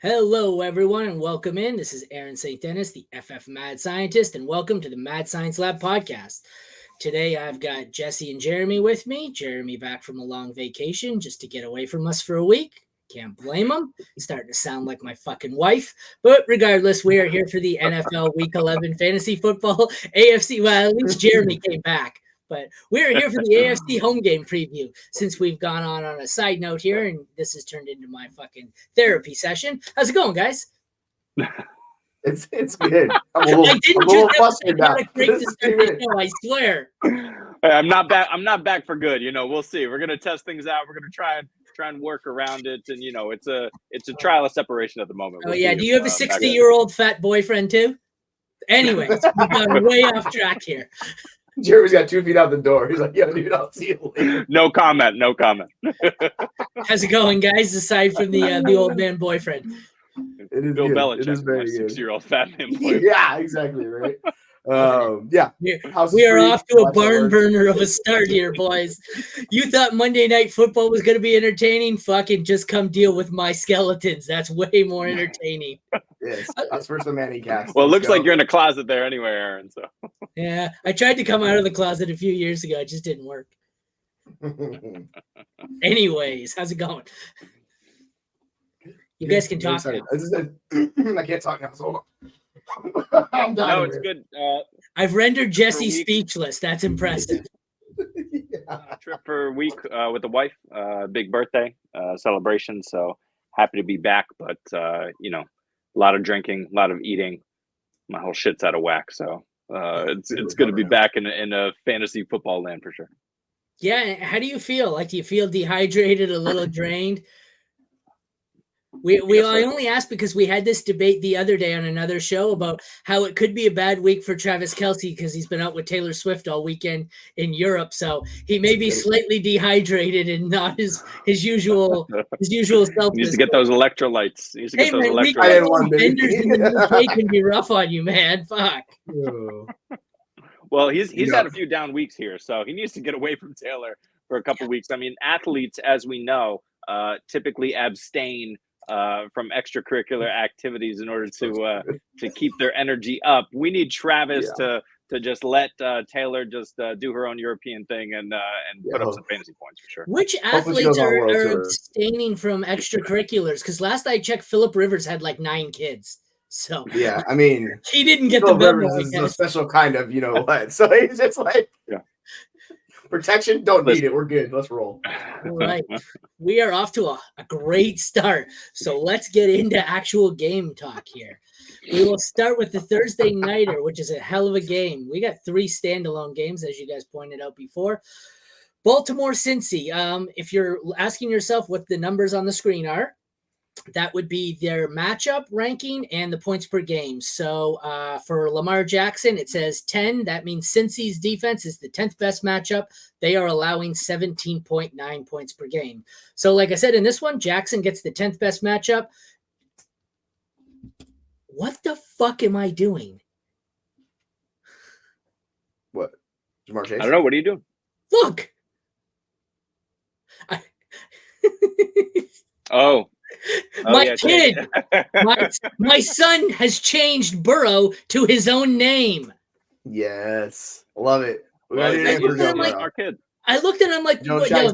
Hello, everyone, and welcome in. This is Aaron St. Dennis, the FF Mad Scientist, and welcome to the Mad Science Lab podcast. Today, I've got Jesse and Jeremy with me. Jeremy back from a long vacation just to get away from us for a week. Can't blame him. Starting to sound like my fucking wife. But regardless, we are here for the NFL Week 11 fantasy football AFC. Well, at least Jeremy came back. But we're here for the AFC home game preview since we've gone on a side note here, and this has turned into my fucking therapy session. How's it going, guys? It's good. I didn't just flustered now. Great to start the show, I swear. I'm not back. I'm not back for good. We'll see. We're gonna test things out. We're gonna try and work around it, and it's a trial of separation at the moment. Oh yeah. Do you have a 60-year-old fat boyfriend too? Anyways, we've gone way off track here. Jeremy's got 2 feet out the door. He's like, "Yo, dude, I'll see you later." No comment. No comment. How's it going, guys? Aside from the old man boyfriend, it is Bill good. Belichick, It is very my good. 6-year-old fat man boyfriend. Yeah, exactly right. Yeah, we are off to a barn burner of a start here, boys. You thought Monday Night Football was going to be entertaining? Fucking just come deal with my skeletons. That's way more entertaining. Yes, that's for some Manny cast. Well, it looks like you're in a closet there anyway, Aaron. So yeah, I tried to come out of the closet a few years ago. It just didn't work. Anyways, how's it going? You guys can talk now. I can't talk now. So I'm done. No, it's good. I've rendered Jesse speechless. That's impressive. Trip for a week with the wife. Big birthday celebration. So happy to be back, but a lot of drinking, a lot of eating. My whole shit's out of whack. So it's good to be back in a fantasy football land for sure. Yeah. How do you feel? Like, do you feel dehydrated, a little drained? I only asked because we had this debate the other day on another show about how it could be a bad week for Travis Kelce because he's been out with Taylor Swift all weekend in Europe, so he may be slightly dehydrated and not his usual self. He needs to get those electrolytes. Hey man, vendors in the UK can be rough on you, man. Fuck. Well, he's had a few down weeks here, so he needs to get away from Taylor for a couple weeks. I mean, athletes, as we know, typically abstain from extracurricular activities in order to keep their energy up. We need Travis to just let Taylor just do her own European thing and put up some fantasy points for sure. Which athletes are abstaining from extracurriculars? Because last I checked, Philip Rivers had like 9 kids. So yeah, I mean, he didn't get Philip the memo. Rivers is a special kind of what. So he's just like protection, don't need it. We're good. Let's roll. All right. We are off to a great start. So let's get into actual game talk here. We will start with the Thursday Nighter, which is a hell of a game. We got 3 standalone games, as you guys pointed out before. Baltimore, Cincy. If you're asking yourself what the numbers on the screen are, that would be their matchup ranking and the points per game. So for Lamar Jackson, it says 10. That means Cincy's defense is the 10th best matchup. They are allowing 17.9 points per game. So like I said, in this one, Jackson gets the 10th best matchup. What the fuck am I doing? What? Jamar Chase? I don't know. What are you doing? Look. My kid, my son has changed Burrow to his own name. Yes, love it. Our kid. I looked at him like,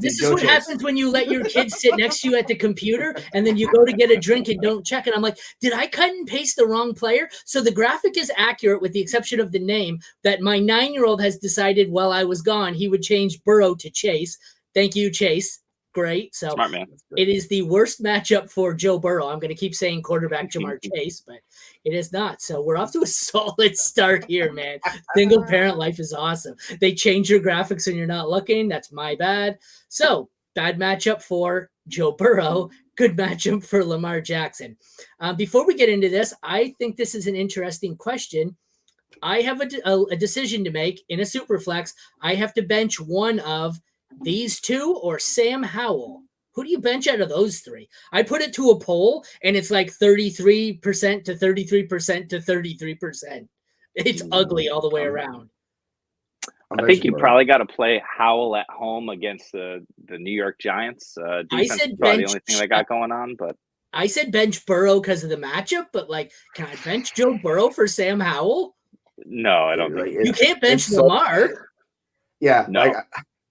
this is what happens when you let your kid sit next to you at the computer and then you go to get a drink and don't check it. I'm like, did I cut and paste the wrong player? So the graphic is accurate with the exception of the name that my 9-year-old has decided while I was gone, he would change Burrow to Chase. Thank you, Chase. Great. So smart man. It is the worst matchup for Joe Burrow. I'm going to keep saying quarterback Jamar Chase, but it is not. So we're off to a solid start here, man. Single parent life is awesome. They change your graphics when you're not looking. That's my bad. So bad matchup for Joe Burrow. Good matchup for Lamar Jackson. Before we get into this, I think this is an interesting question. I have a decision to make in a super flex. I have to bench one of these two or Sam Howell. Who do you bench out of those 3? I put it to a poll and it's like 33% to 33% to 33%. It's ugly all the way around. I think you probably got to play Howell at home against the New York Giants. I said probably the only thing they got going on, but I said bench Burrow because of the matchup, but like, can I bench Joe Burrow for Sam Howell? No, I don't think You can't bench so, Lamar. Yeah, No. like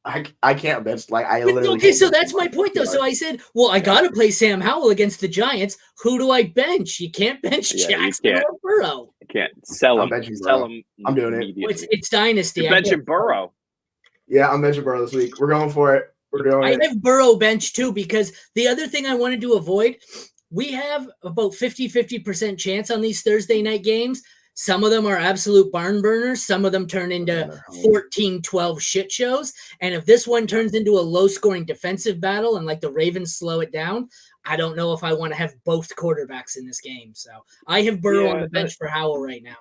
I can't bench. Like I literally. Okay, can't so bench that's my Lamar. point, though. So I said, well, I got to play Sam Howell against the Giants. Who do I bench? You can't bench Jackson or Burrow. I can't sell I'm him. benching Sell Burrow. him. I'm doing it. Well, it's dynasty. You're benching Burrow. Yeah, I'm benching Burrow this week. We're going for it. We're doing it. I have Burrow bench too, because the other thing I wanted to avoid, we have about 50% chance on these Thursday night games. Some of them are absolute barn burners. Some of them turn into 14-12 shit shows. And if this one turns into a low-scoring defensive battle and like the Ravens slow it down, I don't know if I want to have both quarterbacks in this game. So I have Burrow on the bench for Howell right now.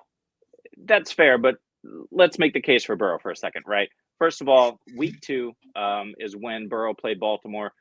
That's fair, but let's make the case for Burrow for a second, right? First of all, week 2 is when Burrow played Baltimore.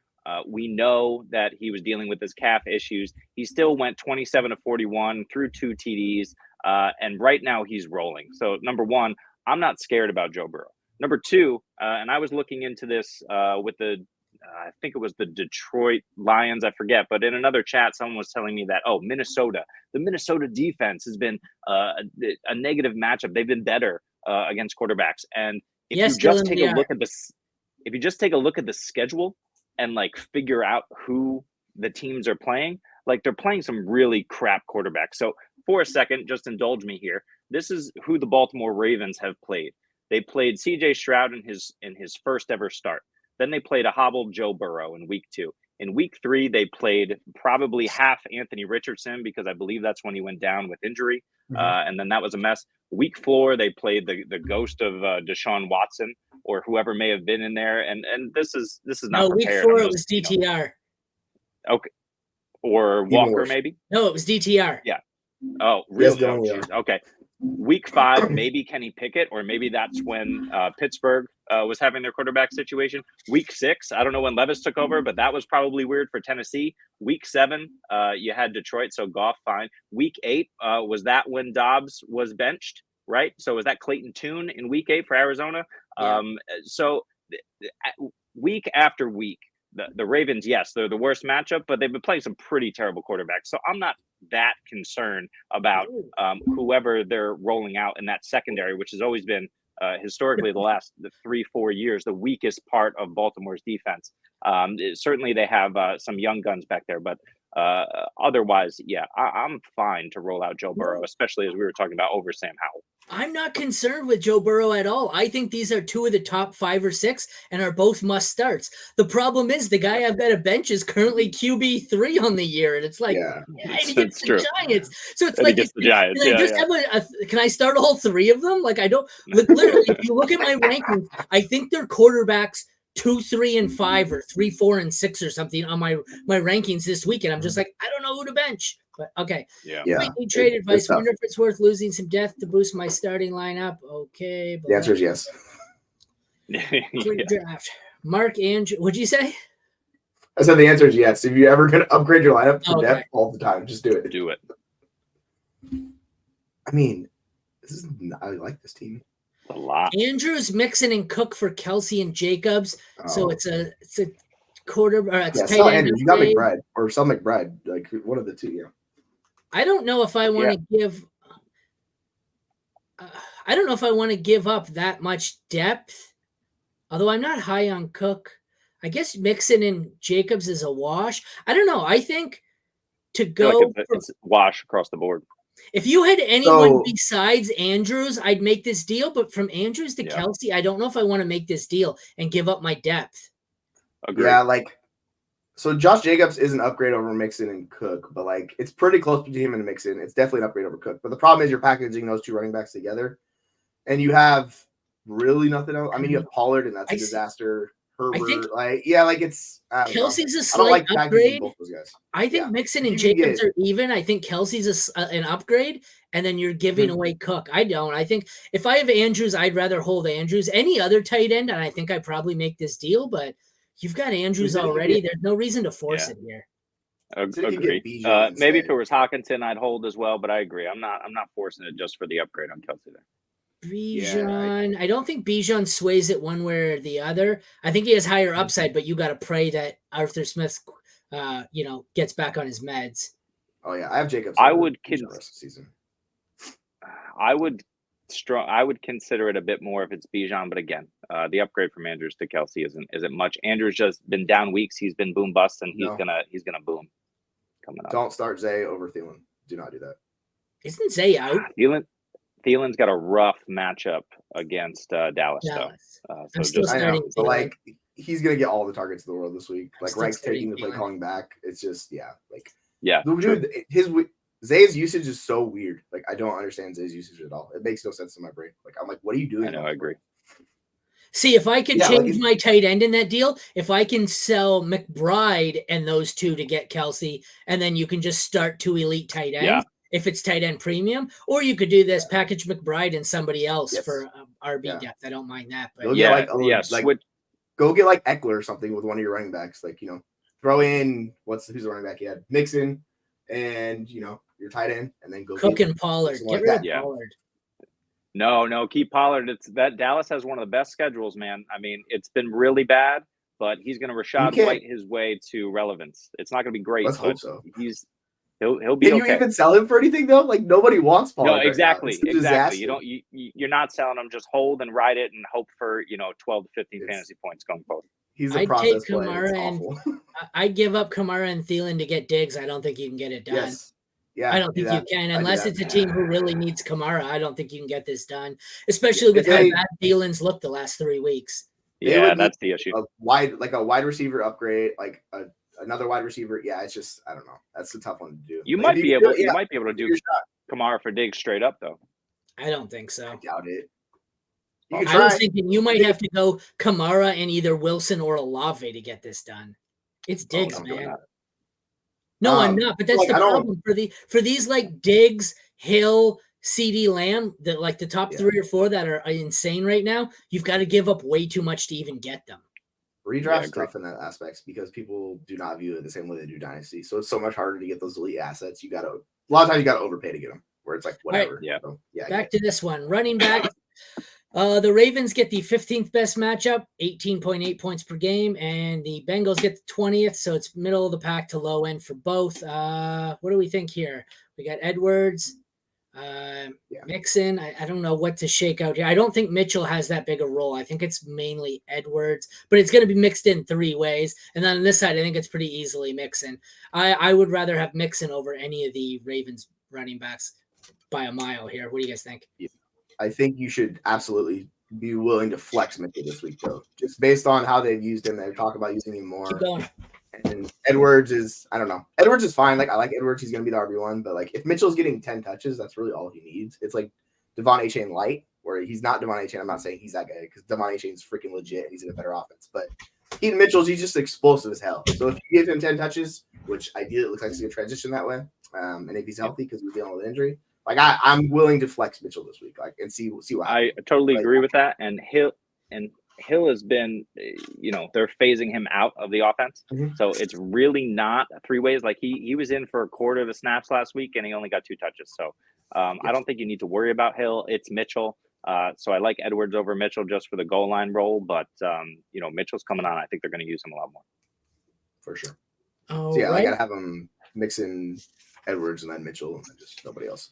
We know that he was dealing with his calf issues. He still went 27-41 through 2 TDs. And right now he's rolling. So number one, I'm not scared about Joe Burrow. Number two, and I was looking into this with I think it was the Detroit Lions, I forget, but in another chat, someone was telling me that, the Minnesota defense has been a negative matchup. They've been better against quarterbacks. And if you just take a look at the schedule and like figure out who the teams are playing, like they're playing some really crap quarterbacks. So for a second, just indulge me here. This is who the Baltimore Ravens have played. They played C.J. Stroud in his first ever start. Then they played a hobbled Joe Burrow in week 2. In week 3, they played probably half Anthony Richardson because I believe that's when he went down with injury. And then that was a mess. Week 4, they played the ghost of Deshaun Watson or whoever may have been in there. And this is not prepared. Week 4 it was DTR. Okay. Or Walker, maybe? No, it was DTR. Yeah. Oh, really? Okay. Week 5, maybe Kenny Pickett, or maybe that's when Pittsburgh was having their quarterback situation. Week 6, I don't know when Levis took over, but that was probably weird for Tennessee. Week 7, you had Detroit, so Goff, fine. Week 8, was that when Dobbs was benched, right? So was that Clayton Tune in week 8 for Arizona? Yeah. So week after week, the Ravens, yes, they're the worst matchup, but they've been playing some pretty terrible quarterbacks. So I'm not that concerned about whoever they're rolling out in that secondary, which has always been historically the 3-4 years, the weakest part of Baltimore's defense. Certainly they have some young guns back there, but otherwise, yeah, I'm fine to roll out Joe Burrow, especially as we were talking about over Sam Howell. I'm not concerned with Joe Burrow at all. I think these are 2 of the top 5 or 6 and are both must starts. The problem is the guy I've got a bench is currently QB3 on the year. And it's like, he gets the Giants. So it's like, can I start all 3 of them? Like I don't, literally, if you look at my rankings, I think they're quarterbacks 2, 3, and 5 or 3, 4, and 6 or something on my rankings this week. And I'm just like, I don't know who to bench. But okay. Trade advice. Wonder if it's worth losing some depth to boost my starting lineup. Okay. The answer is yes. Draft. Mark Andrew. What'd you say? I said the answer is yes. If you're ever going to upgrade your lineup to depth all the time, just do it. Do it. I mean, I like this team. A lot. Andrews, Mixon, and Cook for Kelsey and Jacobs. So it's a quarter. It's sell Andrews. You got McBride or sell McBride. Like one of the two. Yeah. I don't know if I want to give. I don't know if I want to give up that much depth. Although I'm not high on Cook, I guess Mixon and Jacobs is a wash. I don't know. I think to go it's wash across the board. If you had anyone besides Andrews, I'd make this deal. But from Andrews to Kelsey, I don't know if I want to make this deal and give up my depth. Agreed. Yeah, so Josh Jacobs is an upgrade over Mixon and Cook, but it's pretty close between him and Mixon. It's definitely an upgrade over Cook. But the problem is you're packaging those 2 running backs together, and you have really nothing else. I mean, you have Pollard, and that's a disaster. Herbert, it's Kelsey's a slight upgrade. Both those guys. I think Mixon and Jacobs are even. I think Kelsey's an upgrade, and then you're giving away Cook. I don't. I think if I have Andrews, I'd rather hold Andrews. Any other tight end, and I think I'd probably make this deal, but you've got Andrews already. There's no reason to force it here. Agreed. Maybe if it was Hawkinson, I'd hold as well, but I agree. I'm not forcing it just for the upgrade on Kelsey there. Bijan. I don't think Bijan sways it one way or the other. I think he has higher upside, but you got to pray that Arthur Smith gets back on his meds. Oh yeah, I have Jacobs. I would the rest of the season. I would consider it a bit more if it's Bijan, but again, the upgrade from Andrews to Kelsey isn't much. Andrews just been down weeks. He's been boom bust, and he's gonna boom coming up. Don't start Zay over Thielen. Do not do that. Isn't Zay out? Thielen's got a rough matchup against Dallas. Though. I'm still starting. But like he's gonna get all the targets in the world this week. Like Reich's taking the play calling back. It's just dude, Zay's usage is so weird. Like I don't understand Zay's usage at all. It makes no sense in my brain. Like I'm like, what are you doing? I know. I agree. See, if I could change my tight end in that deal, if I can sell McBride and those two to get Kelsey, and then you can just start 2 elite tight ends if it's tight end premium, or you could do this package McBride and somebody else for RB depth. I don't mind that. But go get like Eckler or something with one of your running backs. Like throw in who's the running back you had? Mixon and your tight end, and then go Cook and Pollard. Get rid of Pollard. No, keep Pollard. It's that Dallas has one of the best schedules, man. I mean, it's been really bad, but he's going to Rashad White his way to relevance. It's not going to be great. Let's hope so. He'll be Can you even sell him for anything though? Like nobody wants Pollard. No, exactly. Right exactly. You're not selling him. Just hold and ride it and hope for 12 to 15 fantasy points going forward. He's a process player. I'd give up Kamara and Thielen to get Diggs. I don't think you can get it done. Yes. Yeah, I don't think you can unless it's a team who really needs Kamara. I don't think you can get this done, especially with how bad Thielen's looked the last 3 weeks. Yeah, that's the issue. A wide receiver upgrade, like another wide receiver. Yeah, it's just I don't know. That's a tough one to do. You might be able to do Kamara for Diggs straight up though. I don't think so. I doubt it. I was thinking you might have to go Kamara and either Wilson or Olave to get this done. It's Diggs, man. No, I'm not. But that's the problem for these like Diggs, Hill, CD Lamb, the top 3 or 4 that are insane right now. You've got to give up way too much to even get them. Redraft's tough in that aspect because people do not view it the same way they do Dynasty. So it's so much harder to get those elite assets. A lot of times you got to overpay to get them. Where it's like whatever. Right. So, back to this one, running back. The Ravens get the 15th best matchup, 18.8 points per game, and the Bengals get the 20th, so it's middle of the pack to low end for both. What do we think here? We got Edwards, Mixon. I don't know what to shake out here. I don't think Mitchell has that big a role. I think it's mainly Edwards, but it's going to be mixed in 3 ways. And then on this side, I think it's pretty easily Mixon. I would rather have Mixon over any of the Ravens running backs by a mile here. What do you guys think? Yeah. I think you should absolutely be willing to flex Mitchell this week, though, just based on how they've used him. They talk about using him more. Keep going. And Edwards is, I don't know. Edwards is fine. Like I like Edwards. He's going to be the RB1. But like if Mitchell's getting 10 touches, that's really all he needs. It's like Devon Achane light, where he's not Devon Achane. I'm not saying he's that guy because Devon Achane's freaking legit and he's in a better offense. But Keaton Mitchell's, he's just explosive as hell. So if you give him 10 touches, which ideally it looks like he's going to transition that way, and if he's healthy because we're dealing with injury, like I'm willing to flex Mitchell this week, like and see what happens. I totally agree with that. And Hill has been, they're phasing him out of the offense. Mm-hmm. So it's really not 3 ways. Like he was in for a quarter of the snaps last week and he only got 2 touches. So I don't think you need to worry about Hill. It's Mitchell. So I like Edwards over Mitchell just for the goal line role. But, Mitchell's coming on. I think they're going to use him a lot more. For sure. Oh, so yeah, I got to have him mixing Edwards and then Mitchell and then just nobody else.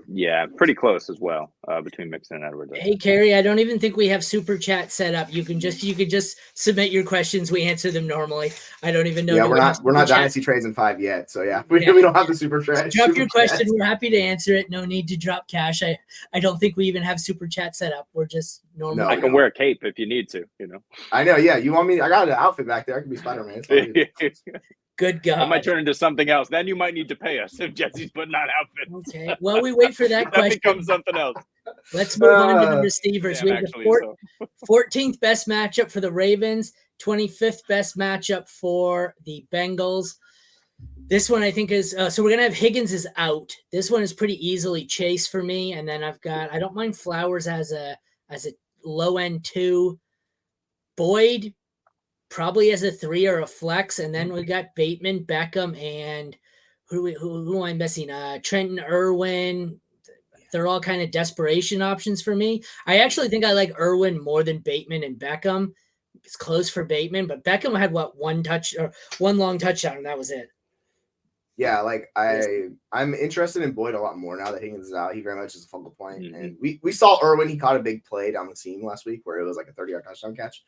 Yeah, pretty close as well between Mixon and Edwards. Hey, Carrie, I don't even think we have super chat set up. You could just submit your questions. We answer them normally. I don't even know. Yeah, we're not Dynasty Trades in 5 yet, so yeah, we don't have the super chat. Drop your question. We're happy to answer it. No need to drop cash. I don't think we even have super chat set up. We're just normal. No, I can wear a cape if you need to. I know. Yeah, you want me? I got an outfit back there. I can be Spider-Man. Good God. I might turn into something else. Then you might need to pay us if Jesse's putting on outfits. Okay. Well, we wait for that question. That becomes something else. Let's move on to the receivers. We have the 14th best matchup for the Ravens, 25th best matchup for the Bengals. This one I think is so we're gonna have Higgins is out. This one is pretty easily Chase for me, and then I don't mind Flowers as a low end 2. Boyd probably as a 3 or a flex, and then we got Bateman, Beckham, and who am I missing? Trenton Irwin. They're all kind of desperation options for me. I actually think I like Irwin more than Bateman and Beckham. it's close for Bateman, but Beckham had one long touchdown, and that was it. Yeah, like I'm interested in Boyd a lot more now that Higgins is out. He very much is a focal point. Mm-hmm. And we saw Irwin, he caught a big play down the seam last week where it was like a 30-yard touchdown catch.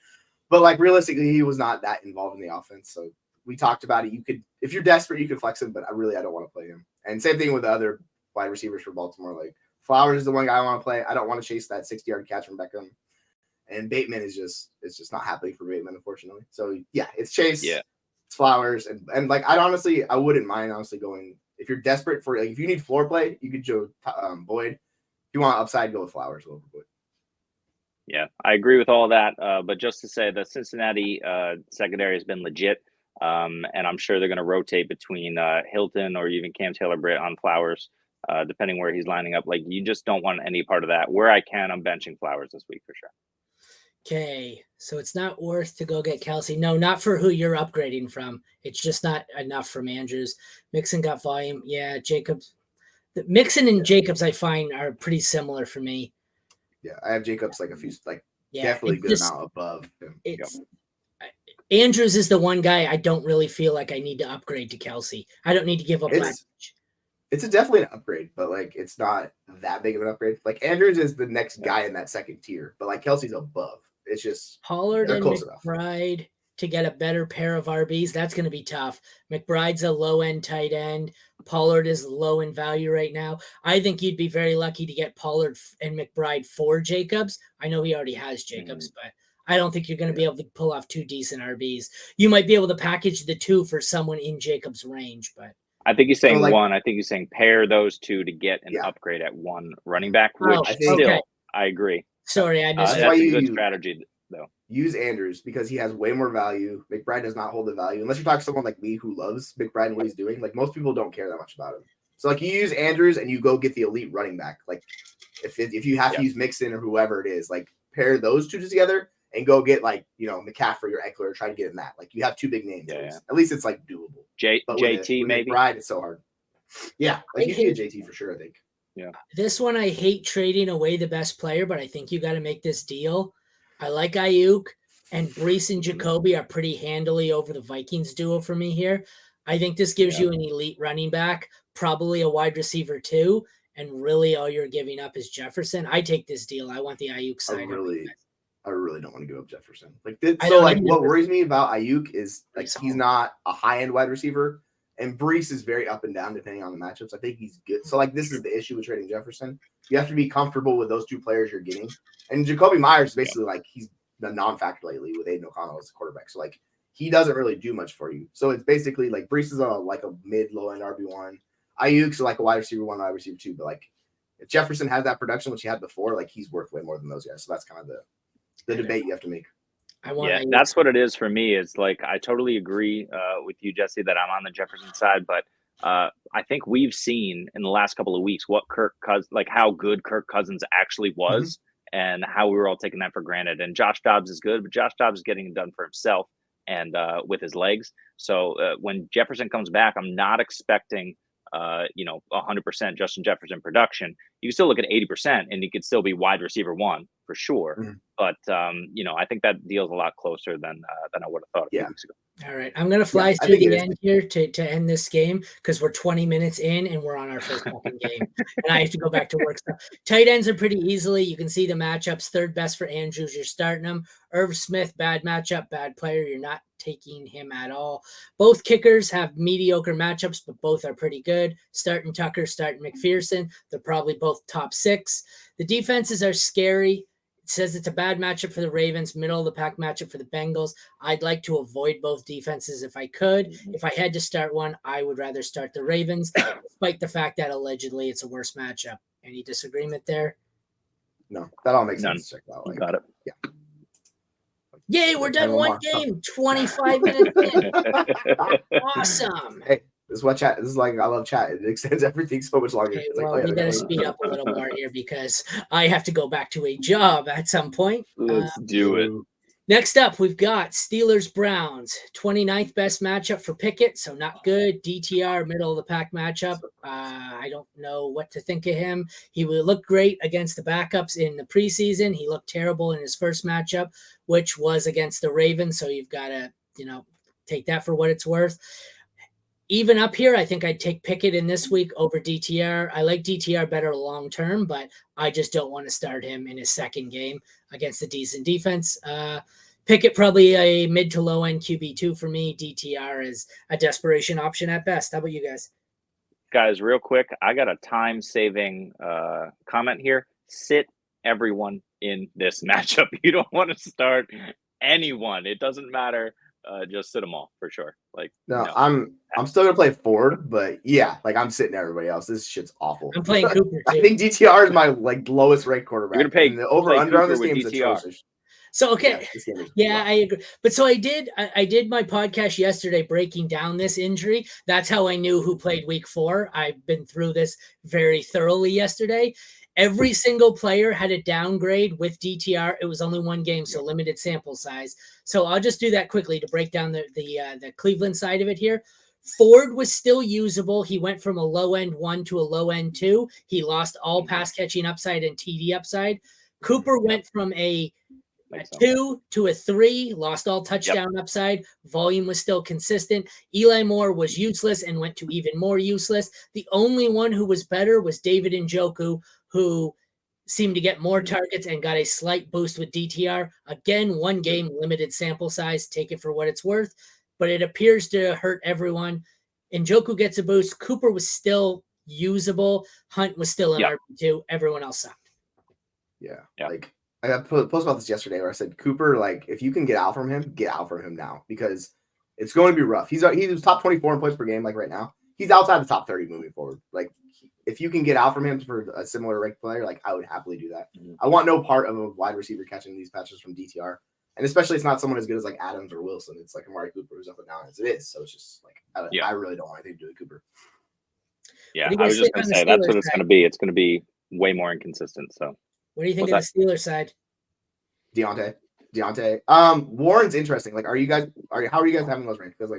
But like realistically, he was not that involved in the offense. So we talked about it. You could, if you're desperate, you could flex him, but I don't want to play him. And same thing with the other wide receivers for Baltimore. Like Flowers is the one guy I want to play. I don't want to chase that 60-yard catch from Beckham. And Bateman is just not happening for Bateman, unfortunately. So yeah, it's Chase. Yeah. It's Flowers, and like I wouldn't mind honestly going if you're desperate for like if you need floor play, you could go Boyd. If you want upside, go with Flowers over Boyd. Yeah, I agree with all that. But just to say, the Cincinnati secondary has been legit, and I'm sure they're going to rotate between Hilton or even Cam Taylor-Britt on Flowers, depending where he's lining up. Like you just don't want any part of that. Where I can, I'm benching Flowers this week for sure. Okay, so it's not worth to go get Kelsey. No, not for who you're upgrading from. It's just not enough from Andrews. Mixon got volume. Yeah, Jacobs. Mixon and Jacobs, I find, are pretty similar for me. Yeah, I have Jacobs like a few, definitely good amount above him. Andrews is the one guy I don't really feel like I need to upgrade to Kelsey. I don't need to give up that much. It's definitely an upgrade, but like it's not that big of an upgrade. Like Andrews is the next guy in that second tier, but like Kelsey's above. It's just Pollard and McBride enough to get a better pair of RBs. That's going to be tough. McBride's a low-end tight end. Pollard is low in value right now. I think you'd be very lucky to get Pollard and McBride for Jacobs. I know he already has Jacobs, but I don't think you're going to be able to pull off two decent RBs. You might be able to package the two for someone in Jacobs' range, but I think he's saying one. I think he's saying pair those two to get an upgrade at one running back, which I agree. Sorry, I missed that's a good strategy, though. Use Andrews because he has way more value. McBride does not hold the value unless you're talking to someone like me who loves McBride and what he's doing. Like most people don't care that much about him. So like you use Andrews and you go get the elite running back. Like if you have to use Mixon or whoever it is, like pair those two together and go get like McCaffrey or Eckler or try to get in that. Like you have two big names. Yeah. At least it's like doable. JT maybe. McBride, it's so hard. Yeah, like you can get JT for sure. I think. Yeah. This one, I hate trading away the best player, but I think you got to make this deal. I like Ayuk, and Brees and Jacoby are pretty handily over the Vikings duo for me here. I think this gives you an elite running back, probably a wide receiver too, and really all you're giving up is Jefferson. I take this deal. I want the Ayuk side. I really don't want to give up Jefferson. What worries me about Ayuk is like he's not a high-end wide receiver. And Brees is very up and down depending on the matchups. I think he's good. So, like, this is the issue with trading Jefferson. You have to be comfortable with those two players you're getting. And Jacoby Myers is basically like he's the non-factor lately with Aiden O'Connell as the quarterback. So, like, he doesn't really do much for you. So, it's basically like Brees is a mid, low-end RB1. Ayuk's like a wide receiver 1, wide receiver 2. But, like, if Jefferson has that production, which he had before, like, he's worth way more than those guys. So, that's kind of the debate you have to make. That's what it is for me. It's like I totally agree with you, Jesse, that I'm on the Jefferson side, but I think we've seen in the last couple of weeks what how good Kirk Cousins actually was, and how we were all taking that for granted. And Josh Dobbs is good, but Josh Dobbs is getting it done for himself and with his legs. So when Jefferson comes back, I'm not expecting 100% Justin Jefferson production. You can still look at 80% and he could still be wide receiver 1 for sure. But I think that deal's a lot closer than I would have thought a few weeks ago. All right, I'm gonna fly through the end here to end this game because we're 20 minutes in and we're on our first fucking game, and I have to go back to work. So tight ends are pretty easily. You can see the matchups. Third best for Andrews. You're starting him. Irv Smith, bad matchup, bad player. You're not taking him at all. Both kickers have mediocre matchups, but both are pretty good. Starting Tucker, starting McPherson. They're probably both top 6. The defenses are scary. It says it's a bad matchup for the Ravens, middle of the pack matchup for the Bengals. I'd like to avoid both defenses if I could. If I had to start one, I would rather start the Ravens, despite the fact that allegedly it's a worse matchup. Any disagreement there? No, that all makes sense. Check that out. Got it. Yeah. Yay, we're done one game, 25 minutes in. Awesome. Hey, this is what chat. This is like I love chat. It extends everything so much longer. Okay, we got to speed up a little more here because I have to go back to a job at some point. Let's do it. Next up, we've got Steelers-Browns, 29th best matchup for Pickett, so not good. DTR, middle of the pack matchup. I don't know what to think of him. He would look great against the backups in the preseason. He looked terrible in his first matchup, which was against the Ravens, so you've got to, take that for what it's worth. Even up here, I think I'd take Pickett in this week over DTR. I like DTR better long term, but I just don't want to start him in his second game against a decent defense. Pickett probably a mid to low end QB2 for me. DTR is a desperation option at best. How about you guys? Guys, real quick, I got a time-saving comment here. Sit everyone in this matchup. You don't want to start anyone. It doesn't matter. Just sit them all for sure. No. I'm still gonna play Ford, but yeah, I'm sitting everybody else. This shit's awful. I'm playing Cooper too. I think DTR is my lowest ranked quarterback. You're gonna the over under on this game is DTR. atrocious. So okay, yeah, I agree. But so I did my podcast yesterday breaking down this injury. That's how I knew who played week 4. I've been through this very thoroughly yesterday. Every single player had a downgrade with DTR. It was only one game, so limited sample size. So I'll just do that quickly to break down the Cleveland side of it here. Ford was still usable. He went from a low end 1 to a low end 2. He lost all pass catching upside and TD upside. Cooper went from a 2 to a 3, lost all touchdown upside. Volume was still consistent. Eli Moore was useless and went to even more useless. The only one who was better was David Njoku, who seemed to get more targets and got a slight boost with DTR. Again, one game, limited sample size. Take it for what it's worth. But it appears to hurt everyone. Njoku gets a boost. Cooper was still usable. Hunt was still an RB2. Everyone else sucked. Yeah. I got post about this yesterday where I said, Cooper, if you can get out from him, get out from him now because it's going to be rough. He was top 24 in points per game right now. He's outside the top 30 moving forward. If you can get out from him for a similar ranked player, I would happily do that. Mm-hmm. I want no part of a wide receiver catching these patches from DTR. And especially it's not someone as good as Adams or Wilson. It's Amari Cooper who's up and down as it is. So it's just I really don't want anything to do with Cooper. Yeah, I was just going to say that's what it's going to be. It's going to be way more inconsistent. So what do you think of the Steelers side? Deontay. Warren's interesting. How are you guys having those ranked? Because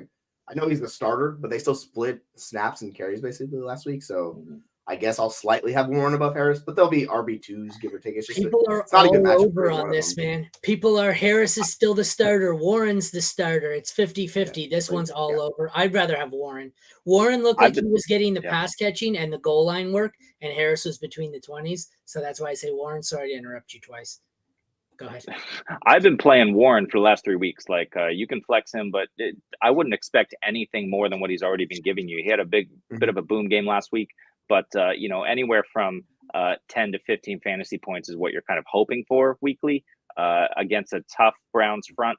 I know he's the starter, but they still split snaps and carries basically last week. So I guess I'll slightly have Warren above Harris, but they'll be RB2s, give or take. It's just people are all over on this, man. People are Harris is still the starter. Warren's the starter. It's 50-50. Yeah, this one's all over. I'd rather have Warren. Warren looked like he was getting the pass catching and the goal line work, and Harris was between the 20s. So that's why I say Warren. Sorry to interrupt you twice. Go ahead. I've been playing Warren for the last 3 weeks. You can flex him, but I wouldn't expect anything more than what he's already been giving you. He had a bit of a boom game last week, but anywhere from 10 to 15 fantasy points is what you're kind of hoping for weekly against a tough Browns front.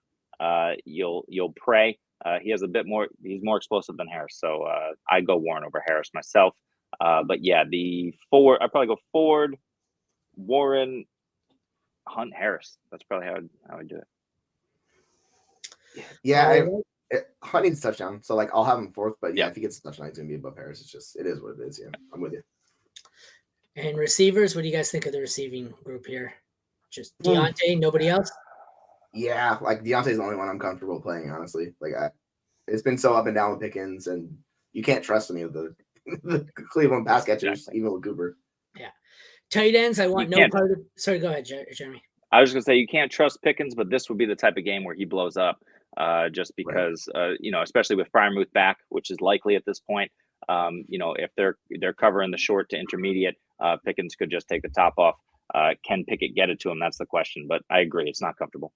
You'll pray. He has a bit more. He's more explosive than Harris, so I go Warren over Harris myself. But yeah, the Ford. I probably go Ford, Warren, Hunt, Harris. That's probably how I would do it. Yeah, Hunt needs a touchdown, so I'll have him fourth. But if he gets a touchdown, he's gonna be above Harris. It is what it is. Yeah, I'm with you. And receivers, what do you guys think of the receiving group here? Just Deontay, nobody else? Yeah, Deontay's the only one I'm comfortable playing. Honestly, it's been so up and down with Pickens, and you can't trust any of the Cleveland pass catchers, even with Cooper. Yeah. Tight ends, I want no part of. Sorry, go ahead, Jeremy. I was going to say you can't trust Pickens, but this would be the type of game where he blows up, just because especially with Freiermuth back, which is likely at this point. If they're covering the short to intermediate, Pickens could just take the top off. Can Pickett get it to him? That's the question. But I agree, it's not comfortable.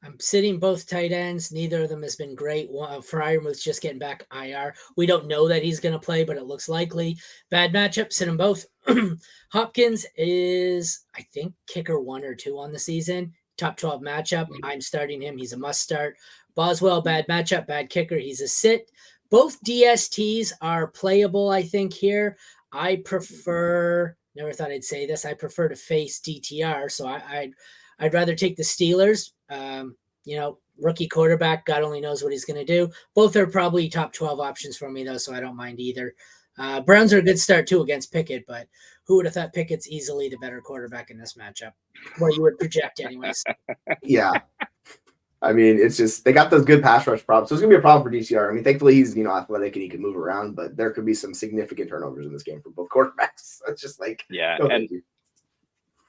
I'm sitting both tight ends. Neither of them has been great. Freiermuth's just getting back IR. We don't know that he's going to play, but it looks likely. Bad matchup. Sit them both. Hopkins is, I think, kicker 1 or 2 on the season. Top 12 matchup. I'm starting him. He's a must start. Boswell, bad matchup, bad kicker. He's a sit. Both DSTs are playable, I think, here. I prefer, never thought I'd say this, I prefer to face DTR. So I'd rather take the Steelers. Rookie quarterback, God only knows what he's going to do. Both are probably top 12 options for me, though, so I don't mind either. Browns are a good start, too, against Pickett, but who would have thought Pickett's easily the better quarterback in this matchup? Well, you would project anyways. Yeah. I mean, it's just they got those good pass rush problems. So it's gonna be a problem for DCR. I mean, thankfully he's athletic and he can move around, but there could be some significant turnovers in this game for both quarterbacks. It's just like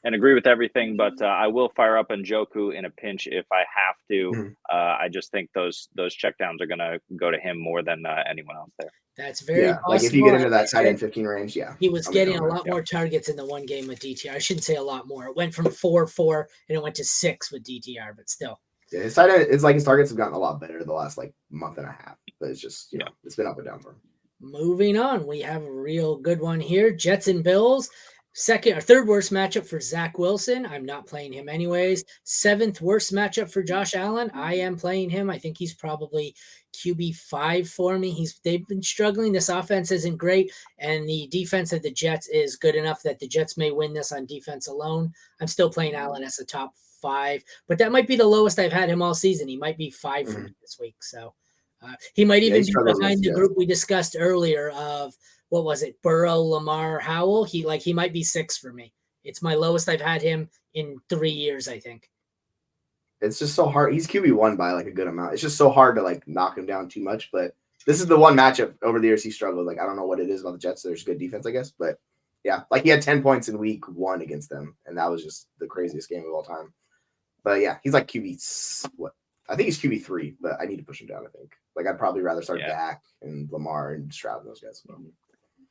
and agree with everything, but I will fire up Njoku in a pinch if I have to. Mm-hmm. I just think those checkdowns are gonna go to him more than anyone else there. That's very possible. Like if you get into that tight end 15 range, he was getting a lot more targets in the one game with DTR. I shouldn't say a lot more. It went from 4-4 and it went to 6 with DTR, but still. Yeah, his tight end, it's like his targets have gotten a lot better the last like month and a half, but it's just it's been up and down for him. Moving on, we have a real good one here. Jets and Bills. Second or third worst matchup for Zach Wilson. I'm not playing him anyways. 7th worst matchup for Josh Allen. I am playing him. I think he's probably QB5 for me. They've been struggling. This offense isn't great, and the defense of the Jets is good enough that the Jets may win this on defense alone. I'm still playing Allen as a top 5, but that might be the lowest I've had him all season. He might be 5 for me this week. So he might even be behind the group we discussed earlier of, what was it, Burrow, Lamar, Howell? He might be 6 for me. It's my lowest I've had him in 3 years, I think. It's just so hard. He's QB1 by like a good amount. It's just so hard to like knock him down too much. But this is the one matchup over the years he struggled. Like, I don't know what it is about the Jets. There's good defense, I guess. But yeah, like he had 10 points in week 1 against them. And that was just the craziest game of all time. But yeah, he's like I think he's QB3, but I need to push him down, I think. Like, I'd probably rather start Dak and Lamar and Stroud and those guys.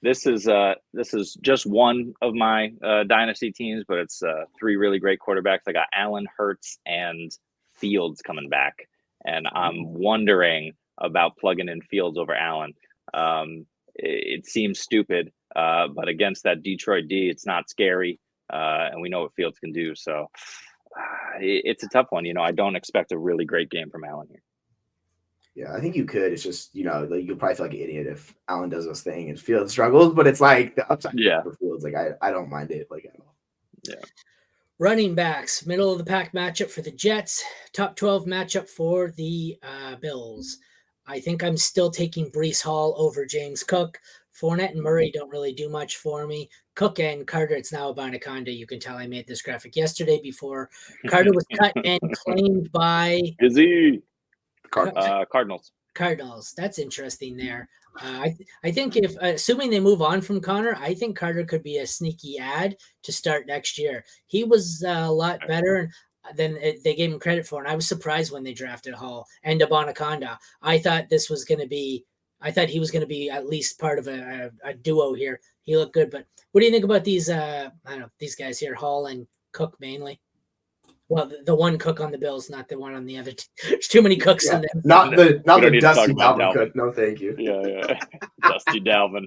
This is just one of my dynasty teams, but it's 3 really great quarterbacks. I got Allen, Hurts, and Fields coming back, and I'm wondering about plugging in Fields over Allen. It seems stupid, but against that Detroit D, it's not scary, and we know what Fields can do. So it's a tough one. I don't expect a really great game from Allen here. Yeah, I think you could. It's just, like you'll probably feel like an idiot if Allen does this thing and Fields struggles, but it's like the upside for Fields. Like, I don't mind it like at all. Yeah. Running backs, middle of the pack matchup for the Jets, top 12 matchup for the Bills. I think I'm still taking Breece Hall over James Cook. Fournette and Murray don't really do much for me. Cook and Carter, it's now about Anaconda. You can tell I made this graphic yesterday before Carter was cut and claimed by Cardinals. Cardinals. That's interesting there. I think if assuming they move on from Connor, I think Carter could be a sneaky ad to start next year. He was a lot better than they gave him credit for, and I was surprised when they drafted Hall and Anaconda. I thought he was going to be at least part of a duo here. He looked good, but what do you think about these? These guys here, Hall and Cook mainly. Well, the one Cook on the Bills, not the one on the other. There's too many Cooks on them. Not the Dusty Dalvin Cook. No, thank you. Yeah. Dusty Dalvin.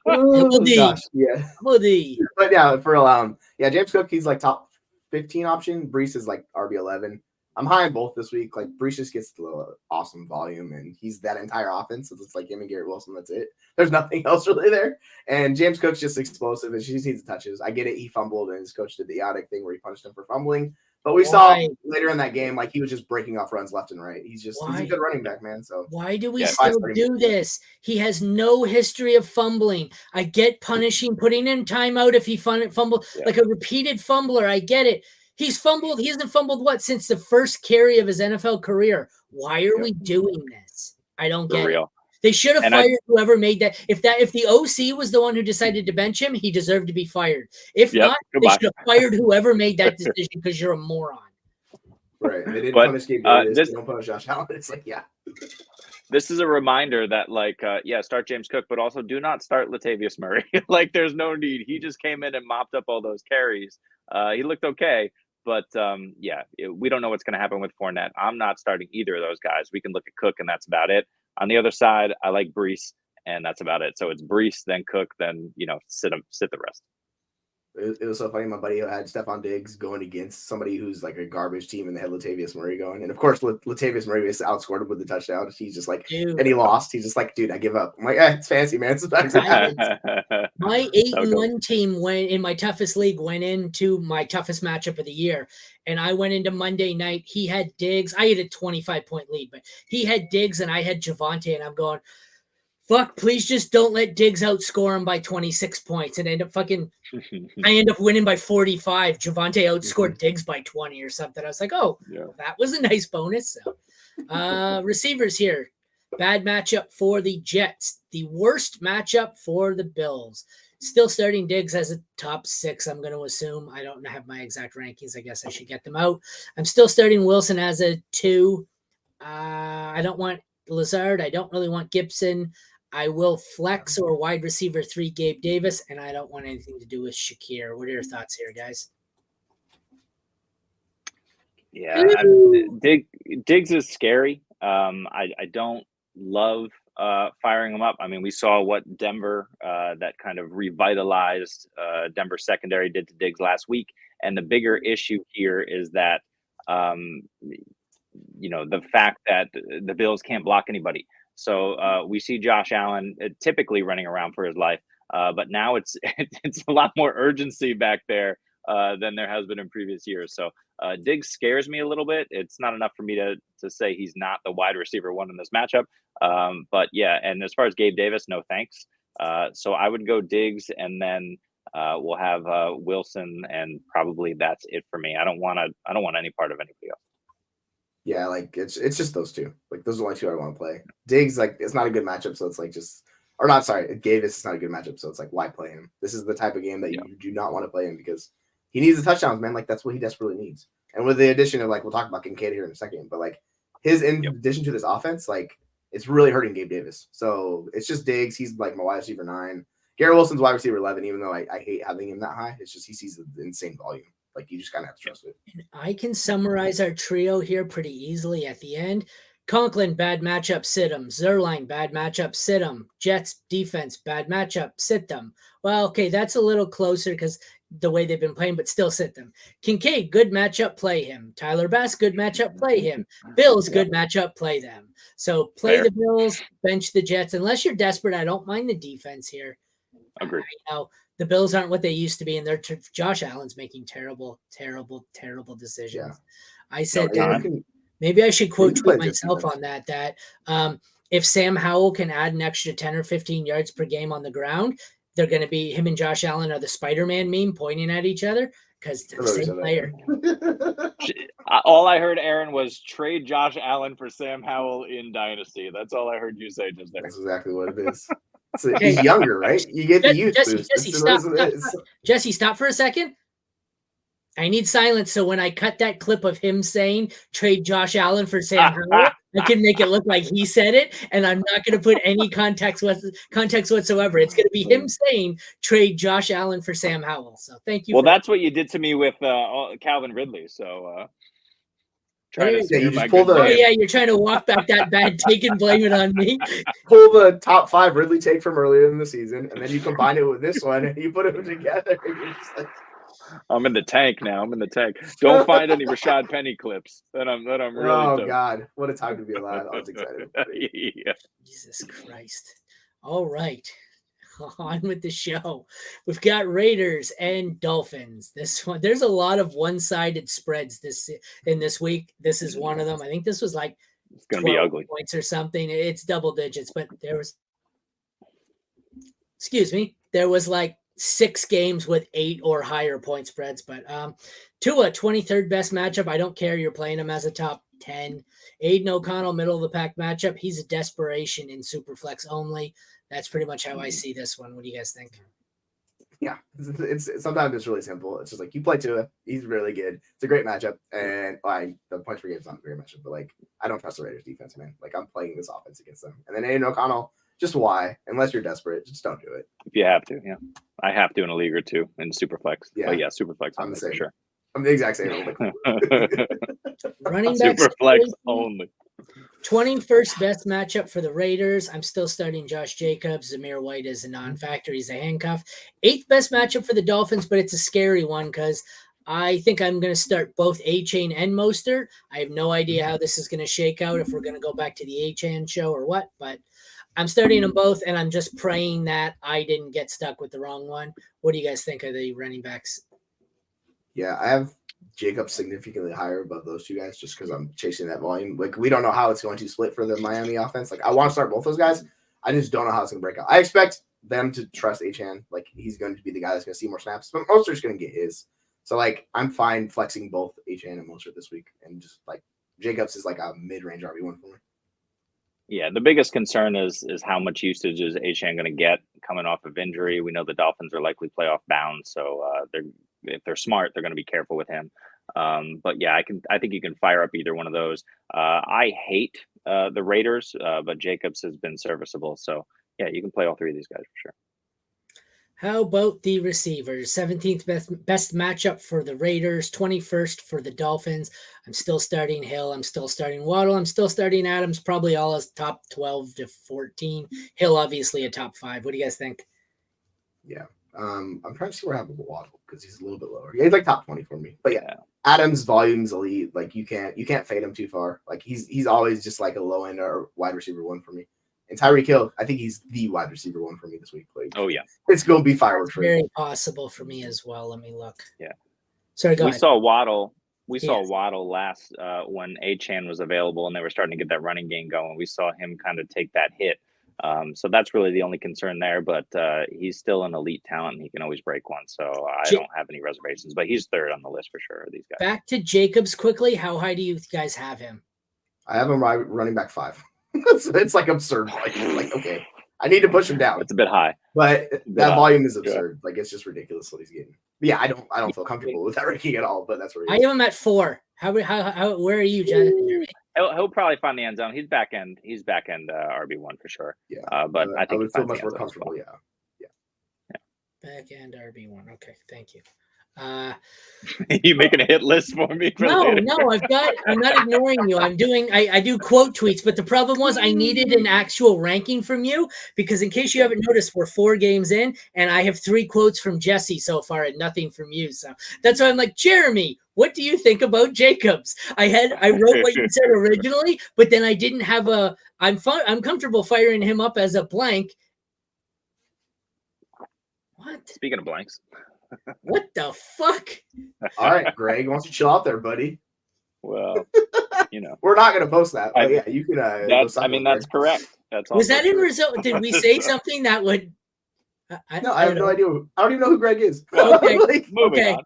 Gosh, yeah. Woody. But yeah, for real, James Cook, he's like top 15 option. Breece is like RB11. I'm high on both this week. Like, Breece just gets the awesome volume, and he's that entire offense. So it's like him and Garrett Wilson. That's it. There's nothing else really there. And James Cook's just explosive, and she just needs the touches. I get it. He fumbled, and his coach did the idiotic thing where he punished him for fumbling. But we saw later in that game, like, he was just breaking off runs left and right. He's a good running back, man. So why do we still do this? He has no history of fumbling. I get putting in timeout if he fumbled, like a repeated fumbler. I get it. He's fumbled. He hasn't fumbled since the first carry of his NFL career. Why are we doing this? I don't get it. They should have fired whoever made that. If the OC was the one who decided to bench him, he deserved to be fired. If not, they should have fired whoever made that decision because you're a moron. Right. They didn't punish Gabe Davis. They don't punish Josh Allen. It's like, This is a reminder that, start James Cook, but also do not start Latavius Murray. Like, there's no need. He just came in and mopped up all those carries. He looked okay. But, we don't know what's going to happen with Fournette. I'm not starting either of those guys. We can look at Cook, and that's about it. On the other side, I like Breece, and that's about it. So it's Breece, then Cook, then, sit the rest. It was so funny. My buddy had Stephon Diggs going against somebody who's like a garbage team, and they had Latavius Murray going. And of course, Latavius Murray was outscored him with the touchdown. He's just like, dude. And he lost. He's just like, dude, I give up. I'm like, it's fancy, man. My 8-1 team in my toughest league went into my toughest matchup of the year. And I went into Monday night. He had Diggs. I had a 25-point lead, but he had Diggs and I had Javonte. And I'm going, Fuck, please just don't let Diggs outscore him by 26 points and I end up winning by 45. Javonte outscored Diggs by 20 or something. I was like, oh, that was a nice bonus. So, receivers here. Bad matchup for the Jets. The worst matchup for the Bills. Still starting Diggs as a top 6, I'm going to assume. I don't have my exact rankings. I guess I should get them out. I'm still starting Wilson as a 2. I don't want Lazard. I don't really want Gibson. I will flex or wide receiver 3 Gabe Davis, and I don't want anything to do with Shakir. What are your thoughts here, guys? Yeah, Diggs is scary. I don't love firing him up. I mean, we saw what Denver, that kind of revitalized Denver secondary did to Diggs last week. And the bigger issue here is that, the fact that the Bills can't block anybody. So we see Josh Allen typically running around for his life, but now it's a lot more urgency back there than there has been in previous years. So Diggs scares me a little bit. It's not enough for me to say he's not the wide receiver 1 in this matchup. But yeah, and as far as Gabe Davis, no thanks. So I would go Diggs, and then we'll have Wilson, and probably that's it for me. I don't want any part of anybody else. Yeah, like it's just those 2. Like those are the only 2 I want to play. Diggs, like it's not a good matchup, so it's like Davis is not a good matchup, so it's like why play him? This is the type of game that you do not want to play him because he needs the touchdowns, man. Like that's what he desperately needs. And with the addition of we'll talk about Kincaid here in a second, but like his in addition to this offense, like it's really hurting Gabe Davis. So it's just Diggs. He's like my wide receiver 9. Garrett Wilson's wide receiver 11, even though I hate having him that high. It's just he sees the insane volume. Like you just kind of have to trust it. And I can summarize our trio here pretty easily at the end. Conklin, bad matchup, sit him. Zerline, bad matchup, sit him. Jets defense, bad matchup, sit them. Well, okay, that's a little closer because the way they've been playing, but still sit them. Kincaid, good matchup, play him. Tyler Bass, good matchup, play him. Bills, good matchup, play them. So play the Bills, bench the Jets. Unless you're desperate, I don't mind the defense here. Agreed. The Bills aren't what they used to be, and Josh Allen's making terrible, terrible, terrible decisions. Yeah. I said maybe I should quote tweet myself on that if Sam Howell can add an extra 10 or 15 yards per game on the ground, they're going to be him and Josh Allen are the Spider-Man meme pointing at each other because they're the same player. All I heard, Aaron, was trade Josh Allen for Sam Howell in Dynasty. That's all I heard you say just there. That's exactly what it is. So he's younger, right? You get the youth boost. Jesse, stop for a second. I need silence so when I cut that clip of him saying trade Josh Allen for Sam Howell, I can make it look like he said it, and I'm not going to put any context whatsoever. It's going to be him saying trade Josh Allen for Sam Howell. So thank you. Well, that's what you did to me with Calvin Ridley. So you're trying to walk back that bad take and blame it on me. Pull the top 5 Ridley take from earlier in the season, and then you combine it with this one, and you put them together. You're just like, I'm in the tank now. Don't find any Rashad Penny clips. That I'm really. Oh God, what a time to be alive! I was excited. Yeah. Jesus Christ! All right, on with the show. We've got Raiders and Dolphins. This one, there's a lot of one-sided spreads this week. This is one of them. I think this was like it's going to be ugly points or something. It's double digits, but there was like 6 games with 8 or higher point spreads. But Tua, 23rd best matchup. I don't care. You're playing him as a top 10. Aiden O'Connell, middle of the pack matchup. He's a desperation in Superflex only. That's pretty much how I see this one. What do you guys think? Yeah, it's sometimes it's really simple. It's just like you play Tua. He's really good. It's a great matchup. And the points per game is not a great matchup, but like I don't trust the Raiders defense, man. Like I'm playing this offense against them. And then Aiden O'Connell, just why? Unless you're desperate, just don't do it. If you have to, yeah. I have to in a league or 2 in Superflex. Yeah, but yeah, Superflex. I'm the same. For sure. I'm the exact same. Running back Superflex only. 21st best matchup for the Raiders. I'm still starting Josh Jacobs. Zamir White is a non-factor. He's a handcuff. 8th best matchup for the Dolphins, but it's a scary one because I think I'm going to start both A-Chain and Mostert. I have no idea how this is going to shake out, if we're going to go back to the A-Chain show or what, but I'm starting them both, and I'm just praying that I didn't get stuck with the wrong one. What do you guys think of the running backs? Yeah, I have Jacobs significantly higher above those 2 guys just because I'm chasing that volume. Like, we don't know how it's going to split for the Miami offense. Like, I want to start both those guys. I just don't know how it's going to break out. I expect them to trust Achane. Like, he's going to be the guy that's going to see more snaps, but Mostert's going to get his. So, like, I'm fine flexing both Achane and Mostert this week. And just, like, Jacobs is like a mid-range RB1 for me. Yeah, the biggest concern is how much usage is Achane going to get coming off of injury. We know the Dolphins are likely playoff bound, so if they're smart, they're going to be careful with him. But yeah, I think you can fire up either one of those. I hate the Raiders, but Jacobs has been serviceable, so yeah, you can play all three of these guys for sure. How about the receivers? 17th best matchup for the Raiders, 21st for the Dolphins. I'm still starting Hill. I'm still starting Waddle. I'm still starting Adams, probably all as top 12 to 14. Hill, obviously, a top 5. What do you guys think? Yeah. I'm trying to see what happened with Waddle because he's a little bit lower. Yeah, he's like top 20 for me. But yeah, Adams' volume's elite. Like, you can't fade him too far. Like, he's always just like a low end or wide receiver 1 for me. And Tyreek Hill, I think he's the wide receiver 1 for me this week. Like, oh yeah, it's going to be fireworks. Very possible for me as well. Let me look. Yeah. Sorry, go ahead. Saw Waddle. We saw Waddle last when Achane was available and they were starting to get that running game going. We saw him kind of take that hit. So that's really the only concern there. But he's still an elite talent and he can always break one. So I don't have any reservations. But he's third on the list for sure. These guys. Back to Jacobs quickly. How high do you guys have him? I have him running back 5. It's like absurd. Like, okay, I need to push him down. It's a bit high, but that volume is absurd. Like, it's just ridiculous what he's getting. But yeah, I don't feel comfortable with that ranking at all. But that's where I have him at 4. How where are you, Jen? He'll probably find the end zone. He's back end RB1 for sure. Yeah, but I think I would feel much more comfortable. Yeah. Back end RB1. Okay, thank you. You making a hit list for me? No, I'm not ignoring you. I do quote tweets, but the problem was I needed an actual ranking from you because in case you haven't noticed, we're 4 games in and I have 3 quotes from Jesse so far and nothing from you. So that's why I'm like, Jeremy, what do you think about Jacobs? I wrote what you said originally, but then I didn't have I'm comfortable firing him up as a blank. What? Speaking of blanks. What the fuck? All right, Greg, why don't you chill out there, buddy? Well, we're not going to post that. But yeah, you can. That's correct. That's all. Was that in result? Did we say something that would? I have no idea. I don't even know who Greg is. Okay, moving on.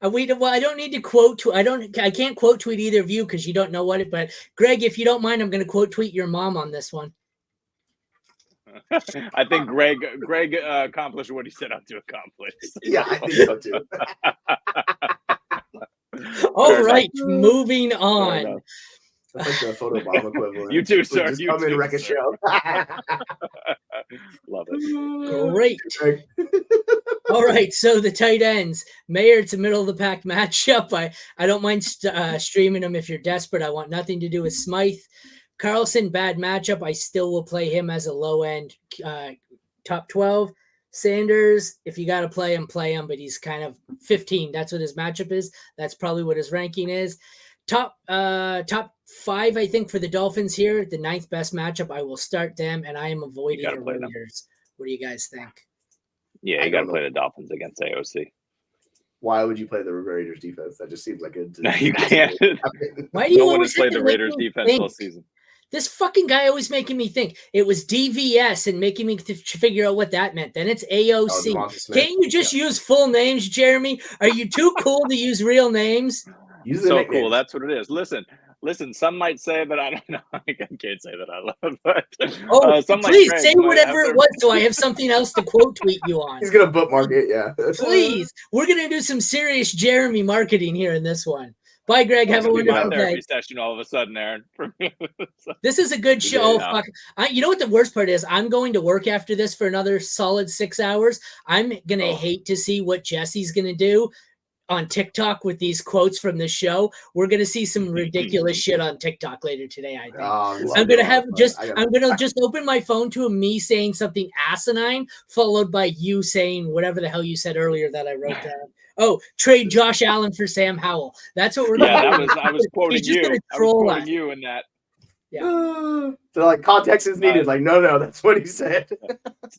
I don't need to quote. I can't quote tweet either of you because you don't know what it. But Greg, if you don't mind, I'm going to quote tweet your mom on this one. I think Greg accomplished what he set out to accomplish. Yeah, I think so too. All right, moving on. That's like the photo bomb equivalent. You too, sir. You come in and wreck a show. Love it. Great. All right, so the tight ends. Mayer, it's a middle of the pack matchup. I don't mind streaming them if you're desperate. I want nothing to do with Smythe. Carlson, bad matchup. I still will play him as a low-end top 12. Sanders, if you got to play him, but he's kind of 15. That's what his matchup is. That's probably what his ranking is. Top 5, I think, for the Dolphins here. The 9th best matchup. I will start them, and I am avoiding the Raiders. What do you guys think? Yeah, you got to play the Dolphins against AOC. Why would you play the Raiders defense? That just seems like a... No, you can't. Why do you always play the Raiders defense all season? This fucking guy always making me think it was DVS and making me figure out what that meant. Then it's AOC. Can't you just use full names, Jeremy? Are you too cool to use real names? So cool. That's what it is. Listen. Some might say that I don't know. I can't say that I love. But please say whatever it was, so I have something else to quote tweet you on. He's gonna bookmark it. Yeah. Please, we're gonna do some serious Jeremy marketing here in this one. Bye, Greg. Have a wonderful day. Session all of a sudden, Aaron. This is a good show. Yeah. Fuck. You know what the worst part is? I'm going to work after this for another solid 6 hours. I'm going to hate to see what Jesse's going to do on TikTok with these quotes from the show. We're going to see some ridiculous shit on TikTok later today, I think. I'm going to just open my phone to me saying something asinine, followed by you saying whatever the hell you said earlier that I wrote down. Oh, trade Josh Allen for Sam Howell. That's what we're going to do. I was quoting you. I was quoting you in that. Yeah. So like context is needed. Like, no, that's what he said.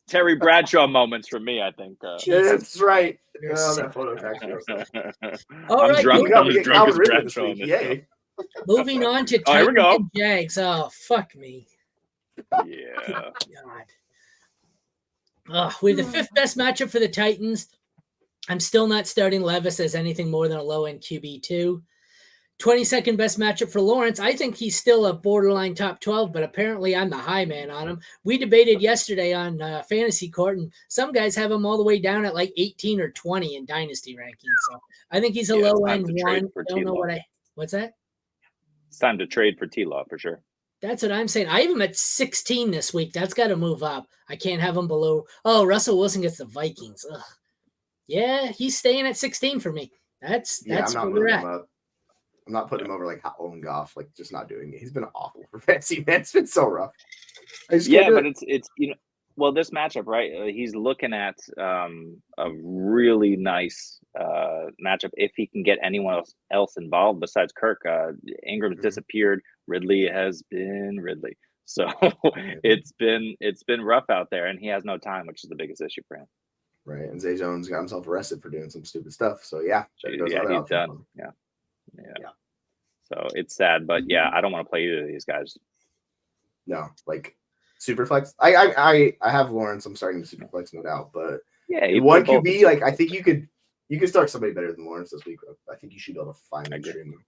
Terry Bradshaw moments from me, I think. That's right. That photo All right. I'm as drunk as Bradshaw. Moving on to here we go. Jags. Oh, fuck me. Yeah. We have the fifth best matchup for the Titans. I'm still not starting Levis as anything more than a low-end QB2. 22nd best matchup for Lawrence. I think he's still a borderline top 12, but apparently I'm the high man on him. We debated yesterday on Fantasy Court, and some guys have him all the way down at like 18 or 20 in Dynasty rankings. So I think he's a low-end one. Don't know what's that? It's time to trade for T-Law for sure. That's what I'm saying. I have him at 16 this week. That's got to move up. I can't have him below. Oh, Russell Wilson gets the Vikings. Ugh. Yeah, he's staying at 16 for me. That's I'm not where we're at. I'm not putting him over like Owen Goff, like just not doing it. He's been awful for fantasy, man. It's been so rough. But it's well, this matchup, right? He's looking at a really nice matchup if he can get anyone else involved besides Kirk. Ingram's disappeared. Ridley has been Ridley. So it's been rough out there, and he has no time, which is the biggest issue for him. Right, and Zay Jones got himself arrested for doing some stupid stuff. So he's done. Yeah. So it's sad, but I don't want to play either of these guys. No, like Superflex. I have Lawrence. I'm starting the Superflex, no doubt. But one QB, like I think you could start somebody better than Lawrence this week. I think you should be able to find a dream.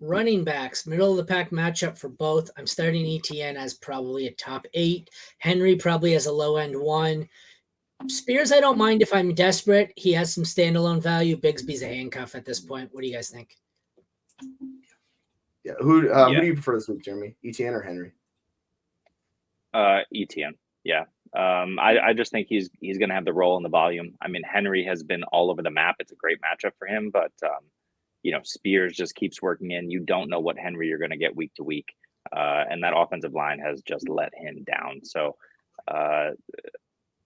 Running backs, middle of the pack matchup for both. I'm starting ETN as probably a top 8. Henry probably as a low end 1. Spears, I don't mind if I'm desperate. He has some standalone value. Bigsby's a handcuff at this point. What do you guys think? Yeah. Who do you prefer this week, Jeremy? ETN or Henry? ETN. Yeah. I just think he's going to have the role and the volume. I mean, Henry has been all over the map. It's a great matchup for him, but Spears just keeps working in. You don't know what Henry you're going to get week to week, and that offensive line has just let him down. So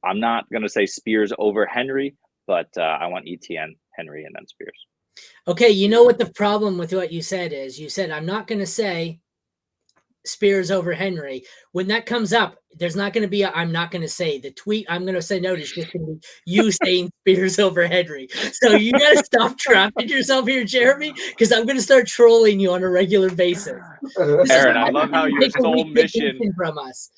I'm not going to say Spears over Henry, but I want ETN, Henry, and then Spears. Okay, you know what the problem with what you said is? You said, I'm not going to say Spears over Henry. When that comes up, there's not going to be I'm not going to say. The tweet I'm going to send out is just going to be you saying Spears over Henry. So you got to stop trapping yourself here, Jeremy, because I'm going to start trolling you on a regular basis. Aaron, I love how your sole mission from us.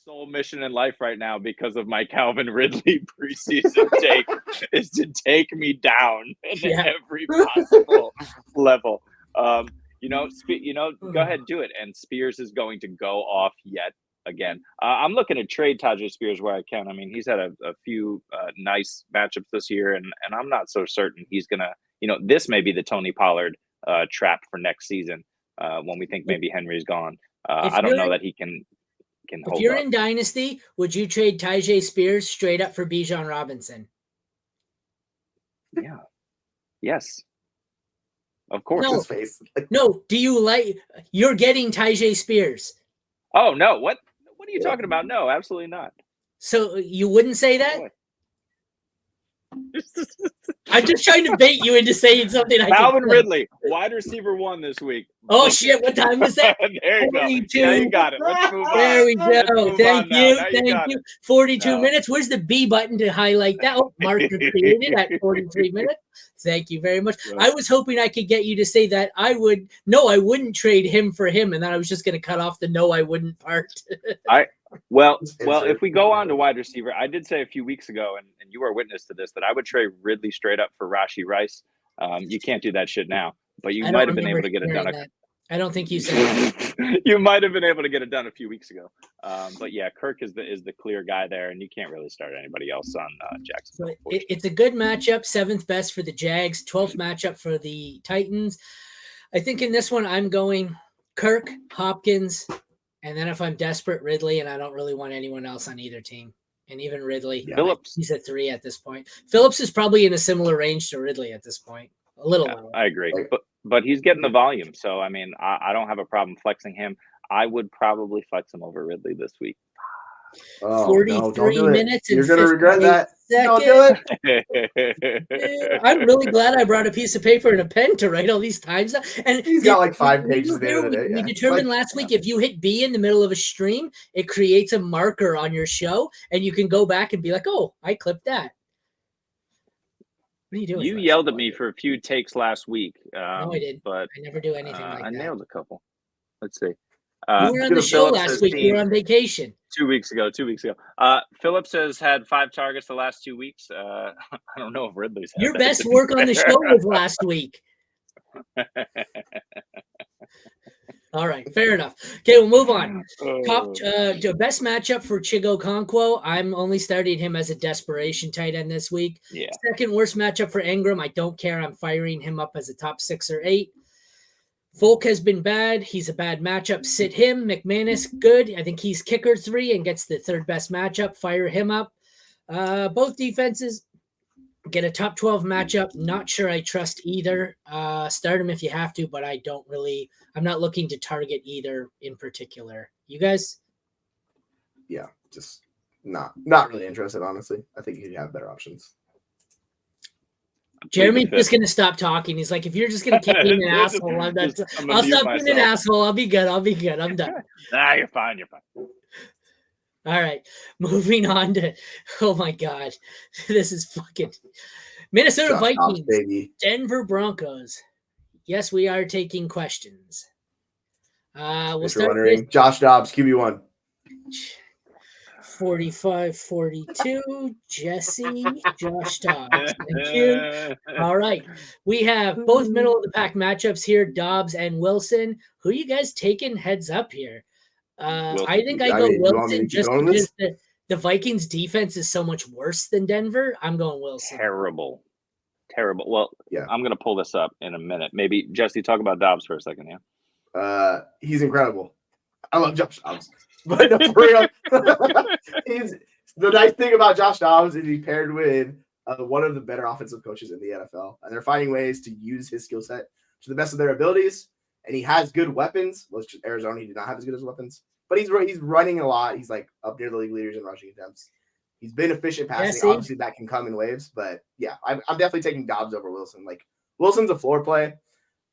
Sole mission in life right now, because of my Calvin Ridley preseason take, is to take me down in every possible level. Go ahead, do it. And Spears is going to go off yet again. I'm looking to trade Tajay Spears where I can. I mean, he's had a few nice matchups this year, and I'm not so certain he's gonna. This may be the Tony Pollard trap for next season when we think maybe Henry's gone. I don't know that he can. If you're in Dynasty, would you trade Tajay Spears straight up for Bijan Robinson? Yeah. Yes. Of course. No. Do you like? You're getting Tajay Spears. Oh no! What are you talking about? No, absolutely not. So you wouldn't say that? I'm just trying to bait you into saying something. Calvin Ridley, wide receiver 1 this week. Oh shit! What time is that? There you go. Now you got it. Let's move on. There we go. Thank you. 42 minutes. Where's the B button to highlight that? Oh, marker created at 43 minutes. Thank you very much. I was hoping I could get you to say that I wouldn't trade him for him, and then I was just going to cut off the no, I wouldn't part. Well, if we go on to wide receiver, I did say a few weeks ago, and you are witness to this, that I would trade Ridley straight up for Rashee Rice. You can't do that shit now, but you might have been able to get it done. I don't think you said that. You might have been able to get it done a few weeks ago. But yeah, Kirk is the clear guy there, and you can't really start anybody else on Jacksonville. It's a good matchup. 7th best for the Jags, 12th matchup for the Titans. I think in this one, I'm going Kirk, Hopkins, and then if I'm desperate, Ridley, and I don't really want anyone else on either team. And even Ridley, Phillips, he's at 3 at this point. Phillips is probably in a similar range to Ridley at this point. A little lower. I agree. But he's getting the volume. So, I mean, I don't have a problem flexing him. I would probably flex him over Ridley this week. 43 minutes. You're going to regret that. Don't do it. I'm really glad I brought a piece of paper and a pen to write all these times. And he's got like 5 pages there. We determined last week if you hit B in the middle of a stream, it creates a marker on your show, and you can go back and be like, "Oh, I clipped that." What are you doing? You yelled at me for a few takes last week. No, I did. But I never do anything like that. I nailed a couple. Let's see. You were on the show last week. You were on vacation. 2 weeks ago. Phillips has had 5 targets the last 2 weeks. I don't know if Ridley's had Your that, best work on the show was last week. All right, fair enough. Okay, we'll move on. The best matchup for Chigo Okonkwo. I'm only starting him as a desperation tight end this week. Yeah. Second worst matchup for Ingram. I don't care. I'm firing him up as a top 6 or 8. Folk has been bad. He's a bad matchup. Sit him. McManus, good. I think he's kicker 3 and gets the third best matchup. Fire him up. Both defenses get a top 12 matchup. Not sure I trust either. Start him if you have to, but I'm not looking to target either in particular. You guys? Yeah, just not really interested, honestly. I think you have better options. Jeremy's just going to stop talking. He's like, if you're just going to keep being an asshole, I'll stop being an asshole. I'll be good. I'm done. Nah, you're fine. All right. Moving on to, oh my God. This is fucking Minnesota Vikings, baby. Denver Broncos. Yes, we are taking questions. We'll start with Josh Dobbs, QB1. 45-42, Jesse, Josh Dobbs. Thank you. All right. We have both middle of the pack matchups here, Dobbs and Wilson. Who you guys taking heads up here? I think I go Wilson just because the Vikings defense is so much worse than Denver. I'm going Wilson. Terrible. Well, yeah. I'm going to pull this up in a minute. Maybe, Jesse, talk about Dobbs for a second, yeah? He's incredible. I love Josh Dobbs. But no, for real, the nice thing about Josh Dobbs is he's paired with one of the better offensive coaches in the NFL, and they're finding ways to use his skill set to the best of their abilities. And he has good weapons. Which Arizona, he did not have as good as weapons, but he's running a lot. He's like up near the league leaders in rushing attempts. He's been efficient passing. Obviously, that can come in waves, but yeah, I'm definitely taking Dobbs over Wilson. Like Wilson's a floor play,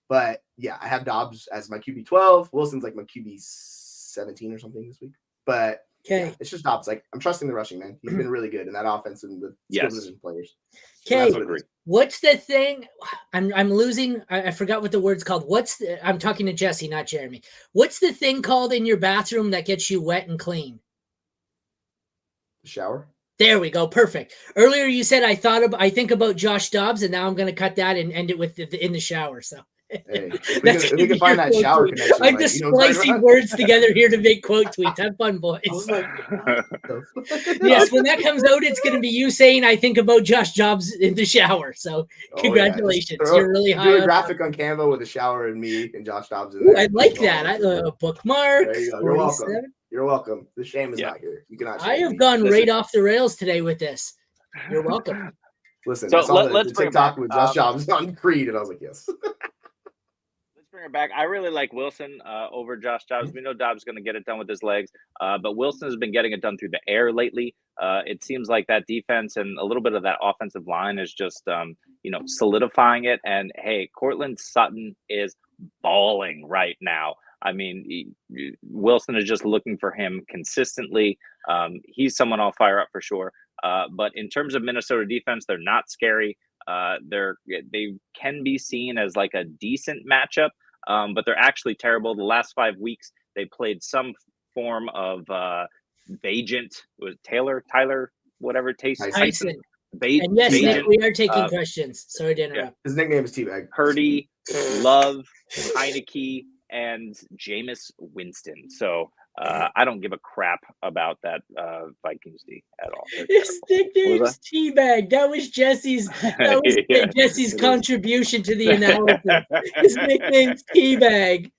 but yeah, I have Dobbs as my QB 12. Wilson's like my QB 17 or something this week. But yeah, it's just Dobbs. Like I'm trusting the rushing, man. He's been really good in that offense and the skill position players. Okay, so what's the thing? I'm losing. I forgot what the word's called. I'm talking to Jesse, not Jeremy. What's the thing called in your bathroom that gets you wet and clean? The shower. There we go. Perfect. Earlier you said I think about Josh Dobbs, and now I'm going to cut that and end it with in the shower. So. Hey, we can find that shower connection. I'm just splicing words together here to make quote tweets. Have fun, boys. Yes, when that comes out, it's going to be you saying, I think about Josh Dobbs in the shower. So congratulations. You're really high. Do a graphic on Canva with a shower and me and Josh Dobbs in there. I like that. I bookmark. There you go. You're welcome. You're welcome. The shame is not here. You cannot. I have gone right off the rails today with this. You're welcome. Listen, so let's the TikTok with Josh Dobbs on Creed, and I was like, yes. Bring it back. I really like Wilson over Josh Dobbs. We know Dobbs is going to get it done with his legs, but Wilson has been getting it done through the air lately. It seems like that defense and a little bit of that offensive line is just, solidifying it. And hey, Cortland Sutton is balling right now. I mean, Wilson is just looking for him consistently. He's someone I'll fire up for sure. But in terms of Minnesota defense, they're not scary. They can be seen as like a decent matchup, but they're actually terrible. The last 5 weeks, they played some form of Vagent. It was Tyler, whatever. Tyson. And yes, Nick, we are taking questions. Sorry to interrupt. His nickname is Teabag. Purdy, Love, Heineke, and Jameis Winston. So I don't give a crap about that Vikings D at all. His nickname is Teabag. That was Jesse's. Jesse's contribution to the analysis. His nickname's Teabag.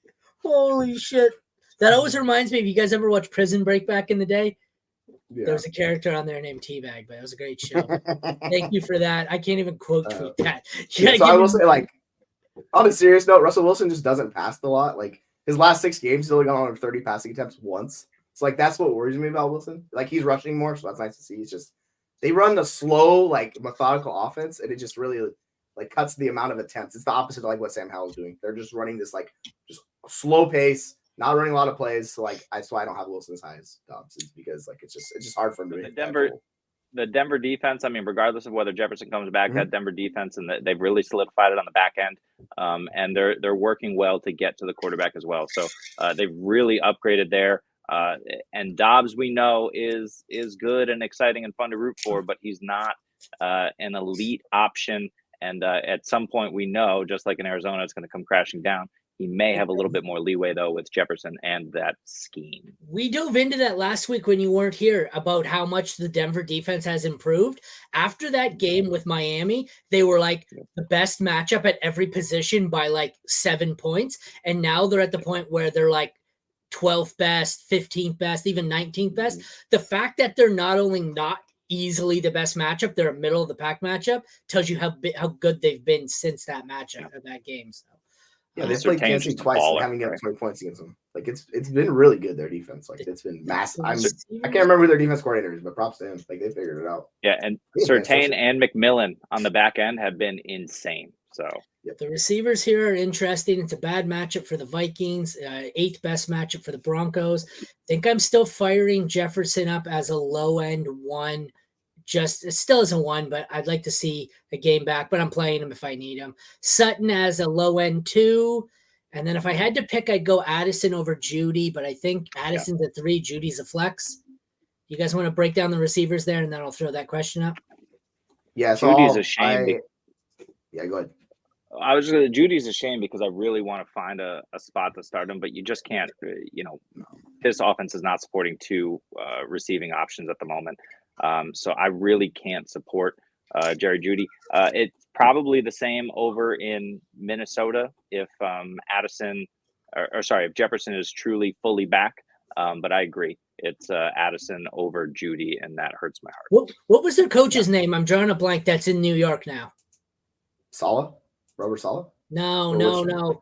Holy shit! That always reminds me. If you guys ever watch Prison Break back in the day, there was a character on there named Teabag, but it was a great show. Thank you for that. I can't even quote tweet that. So I will say, like, on a serious note, Russell Wilson just doesn't pass a lot. Like his last 6 games, he's only gone on 30 passing attempts once. So like that's what worries me about Wilson. Like he's rushing more, so that's nice to see. It's just they run the slow, like methodical offense, and it just really like cuts the amount of attempts. It's the opposite of like what Sam Howell's doing. They're just running this like just slow pace, not running a lot of plays. So like that's why I don't have Wilson as high as Dobbs is because like it's just hard for him to make the Denver defense, I mean, regardless of whether Jefferson comes back, that Denver defense, and they've really solidified it on the back end. and they're working well to get to the quarterback as well. So they've really upgraded there. And Dobbs, we know, is good and exciting and fun to root for, but he's not an elite option. And at some point, we know, just like in Arizona, it's going to come crashing down. He may have a little bit more leeway, though, with Jefferson and that scheme. We dove into that last week when you weren't here about how much the Denver defense has improved. After that game with Miami, they were like the best matchup at every position by like 7 points. And now they're at the point where they're like 12th best, 15th best, even 19th best. The fact that they're not only not easily the best matchup, they're a middle of the pack matchup, tells you how good they've been since that matchup of that game. So. Yeah, they played Kansas City twice and haven't gotten 20 points against them. Like it's been really good, their defense. Like it's been massive. I can't remember who their defense coordinator is, but props to him. Like they figured it out. Yeah, and Surtain and McMillan on the back end have been insane. So the receivers here are interesting. It's a bad matchup for the Vikings, 8th best matchup for the Broncos. I think I'm still firing Jefferson up as a low end 1. Just it still isn't 1, but I'd like to see a game back, but I'm playing him if I need him. Sutton as a low end 2. And then if I had to pick, I'd go Addison over Judy, but I think Addison's a 3, Judy's a flex. You guys want to break down the receivers there, and then I'll throw that question up? Yeah, so Judy's a shame. Yeah, go ahead. Judy's a shame because I really want to find a spot to start him, but you just can't. This offense is not supporting 2 receiving options at the moment. So I really can't support Jerry Jeudy. It's probably the same over in Minnesota if if Jefferson is truly fully back. But I agree. It's Addison over Jeudy, and that hurts my heart. What was their coach's name? I'm drawing a blank. That's in New York now. Saleh? Robert Saleh? No.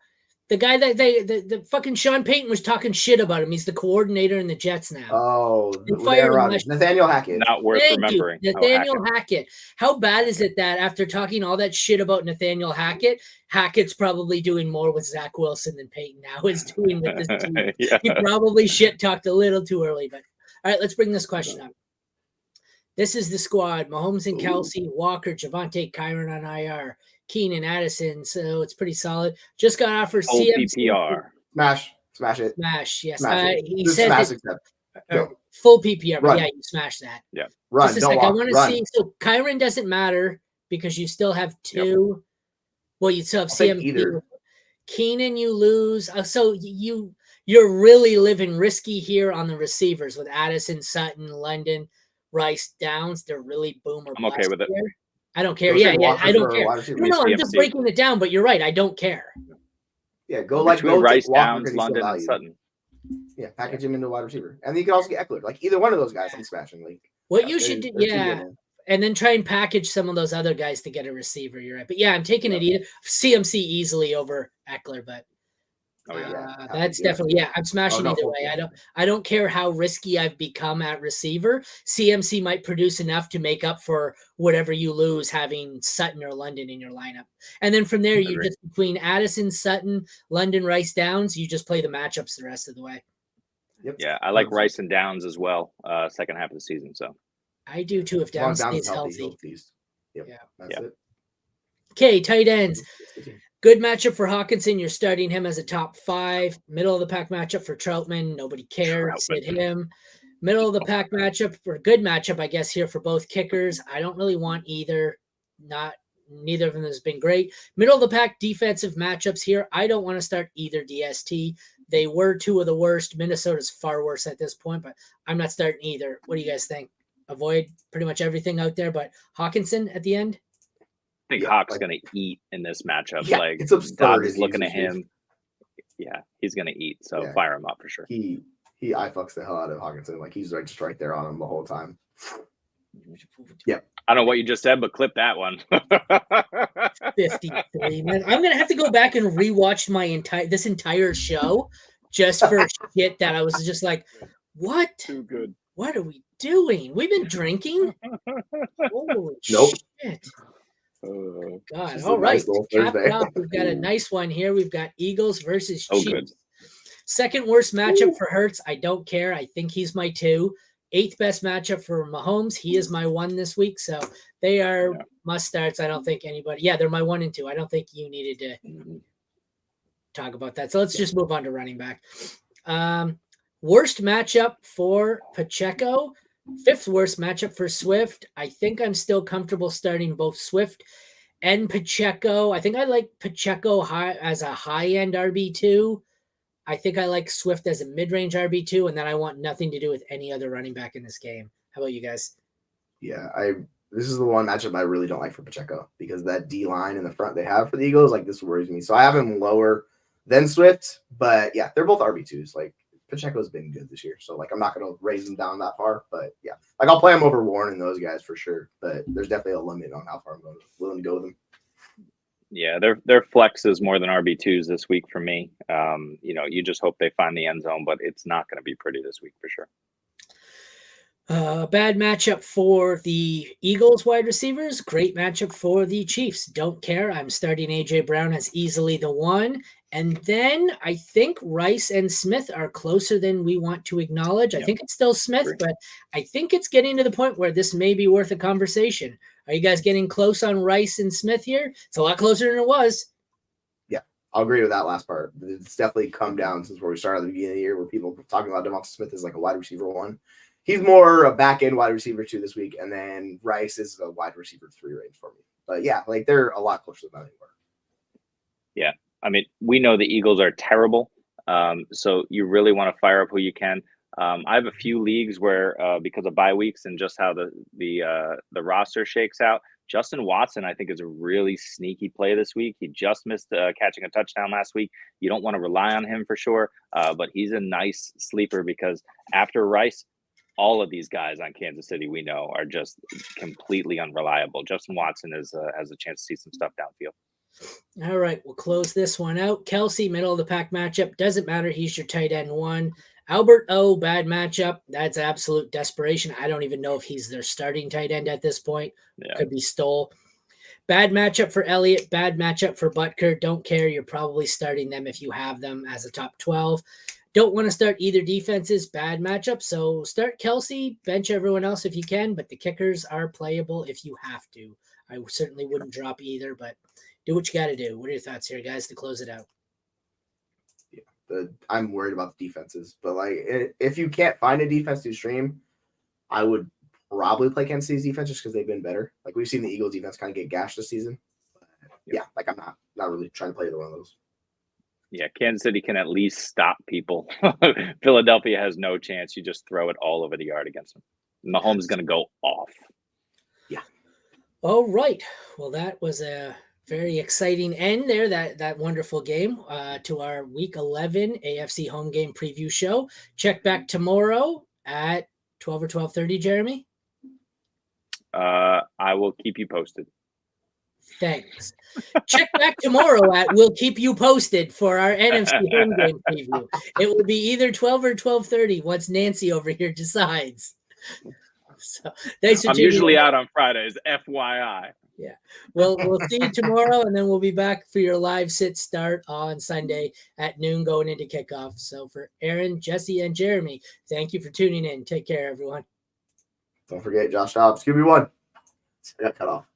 The guy that the fucking Sean Payton was talking shit about him. He's the coordinator in the Jets now. Oh, Nathaniel Hackett. Not worth remembering. Nathaniel Hackett. How bad is it that after talking all that shit about Nathaniel Hackett, Hackett's probably doing more with Zach Wilson than Payton now is doing with this team? Yeah. He probably shit talked a little too early. But all right, let's bring this question up. This is the squad: Mahomes and Kelsey, Walker, Javonte, Kyron on IR. Keenan, Addison, so it's pretty solid. Just got offered CMC. PPR. Smash it. Smash, yes. He said full PPR, but yeah, you smash that. Yeah. Run, just a sec. I want to see. So Kyron doesn't matter because you still have 2. Yep. Well, you still have CMC. Keenan, you lose. So you're really living risky here on the receivers with Addison, Sutton, London, Rice, Downs. They're really boomer. I'm okay with it. Here. I don't care. Yeah, I don't care. No, I'm just breaking it down, but you're right. I don't care. Yeah, go Rice, Downs, London, and Sutton. Yeah, package him into a wide receiver. And you can also get Eckler. Like either one of those guys, I'm smashing. Like what you should do, and then try and package some of those other guys to get a receiver. You're right. But yeah, I'm taking it either CMC easily over Eckler, but that's definitely I'm smashing either way. I don't care how risky I've become at receiver. CMC might produce enough to make up for whatever you lose having Sutton or London in your lineup. And then from there, you just between Addison, Sutton, London, Rice, Downs, you just play the matchups the rest of the way. Yep. Yeah, I like Rice and Downs as well. Second half of the season, so I do too. If Downs stays healthy. Yep. Yeah. That's it. Okay, tight ends. Good matchup for Hawkinson. You're starting him as a top 5. Middle of the pack matchup for Troutman. Nobody cares. Sit him. Middle of the pack matchup for a good matchup, I guess, here for both kickers. I don't really want either. Neither of them has been great. Middle of the pack defensive matchups here. I don't want to start either DST. They were 2 of the worst. Minnesota's far worse at this point, but I'm not starting either. What do you guys think? Avoid pretty much everything out there, but Hawkinson at the end? I think Hawk's going to eat in this matchup. Yeah, like it's absurd. Dobbs is looking at him. Yeah, he's going to eat. So fire him up for sure. He eye fucks the hell out of Hawkinson. Like he's just right there on him the whole time. Yeah. I don't know what you just said, but clip that one. 53. Man, I'm gonna have to go back and rewatch this entire show just for shit that I was just like, what? Too good. What are we doing? We've been drinking. Holy Nope. shit. God. Just All right. Nice We've got a nice one here. We've got Eagles versus Chiefs. Good. Second worst matchup for Hurts. I don't care. I think he's my 2. 8th best matchup for Mahomes. He is my 1 this week. So they are must starts. I don't think anybody. Yeah, they're my 1 and 2. I don't think you needed to talk about that. So let's just move on to running back. Worst matchup for Pacheco. 5th worst matchup for Swift. I think I'm still comfortable starting both Swift and Pacheco. I think I like Pacheco as a high-end RB2. I think I like Swift as a mid-range RB2, and then I want nothing to do with any other running back in this game. How about you guys? Yeah, this is the one matchup I really don't like for Pacheco because that D line in the front they have for the Eagles, like this worries me. So I have him lower than Swift, but yeah, they're both RB2s. Like Pacheco's been good this year, so like I'm not going to raise him down that far, but yeah, like I'll play him over Warren and those guys for sure. But there's definitely a limit on how far I'm willing to go with him. Yeah, their flex is more than RB2s this week for me. You just hope they find the end zone, but it's not going to be pretty this week for sure. Bad matchup for the Eagles wide receivers. Great matchup for the Chiefs. Don't care. I'm starting A.J. Brown as easily the 1. And then I think Rice and Smith are closer than we want to acknowledge. I think it's still Smith, but I think it's getting to the point where this may be worth a conversation. Are you guys getting close on Rice and Smith here? It's a lot closer than it was. Yeah, I'll agree with that last part. It's definitely come down since where we started at the beginning of the year where people were talking about Devonta Smith as like a wide receiver 1. He's more a back-end wide receiver 2 this week, and then Rice is a wide receiver 3 range for me. But yeah, like they're a lot closer than they were. Yeah, I mean, we know the Eagles are terrible, so you really want to fire up who you can. I have a few leagues where because of bye weeks and just how the roster shakes out, Justin Watson I think is a really sneaky play this week. He just missed catching a touchdown last week. You don't want to rely on him for sure, but he's a nice sleeper because after Rice, all of these guys on Kansas City we know are just completely unreliable. Justin Watson has a chance to see some stuff downfield. All right, we'll close this one out. Kelsey, middle of the pack matchup. Doesn't matter. He's your tight end 1. Albert O, bad matchup. That's absolute desperation. I don't even know if he's their starting tight end at this point. Yeah. Could be Stoll. Bad matchup for Elliott. Bad matchup for Butker. Don't care. You're probably starting them if you have them as a top 12. Don't want to start either defenses. Bad matchup. So start Kelsey. Bench everyone else if you can, but the kickers are playable if you have to. I certainly wouldn't drop either, but do what you got to do. What are your thoughts here, guys, to close it out? Yeah, I'm worried about the defenses, but like if you can't find a defense to stream, I would probably play Kansas City's defense just because they've been better. Like we've seen the Eagles defense kind of get gashed this season. But yeah, like I'm not really trying to play either one of those. Yeah, Kansas City can at least stop people. Philadelphia has no chance. You just throw it all over the yard against them. Mahomes is going to go off. Yeah. All right. Well, that was a very exciting end there, that wonderful game to our Week 11 AFC Home Game preview show. Check back tomorrow at 12 or 12:30, Jeremy? I will keep you posted. Thanks. Check back tomorrow at We'll Keep You Posted for our NFC Home Game preview. It will be either 12 or 12:30 once Nancy over here decides. So thanks for I'm usually out on Fridays, FYI. Yeah. Well, we'll see you tomorrow, and then we'll be back for your live sit start on Sunday at noon going into kickoff. So for Aaron, Jesse, and Jeremy, thank you for tuning in. Take care, everyone. Don't forget Josh Dobbs, QB1. I got cut off.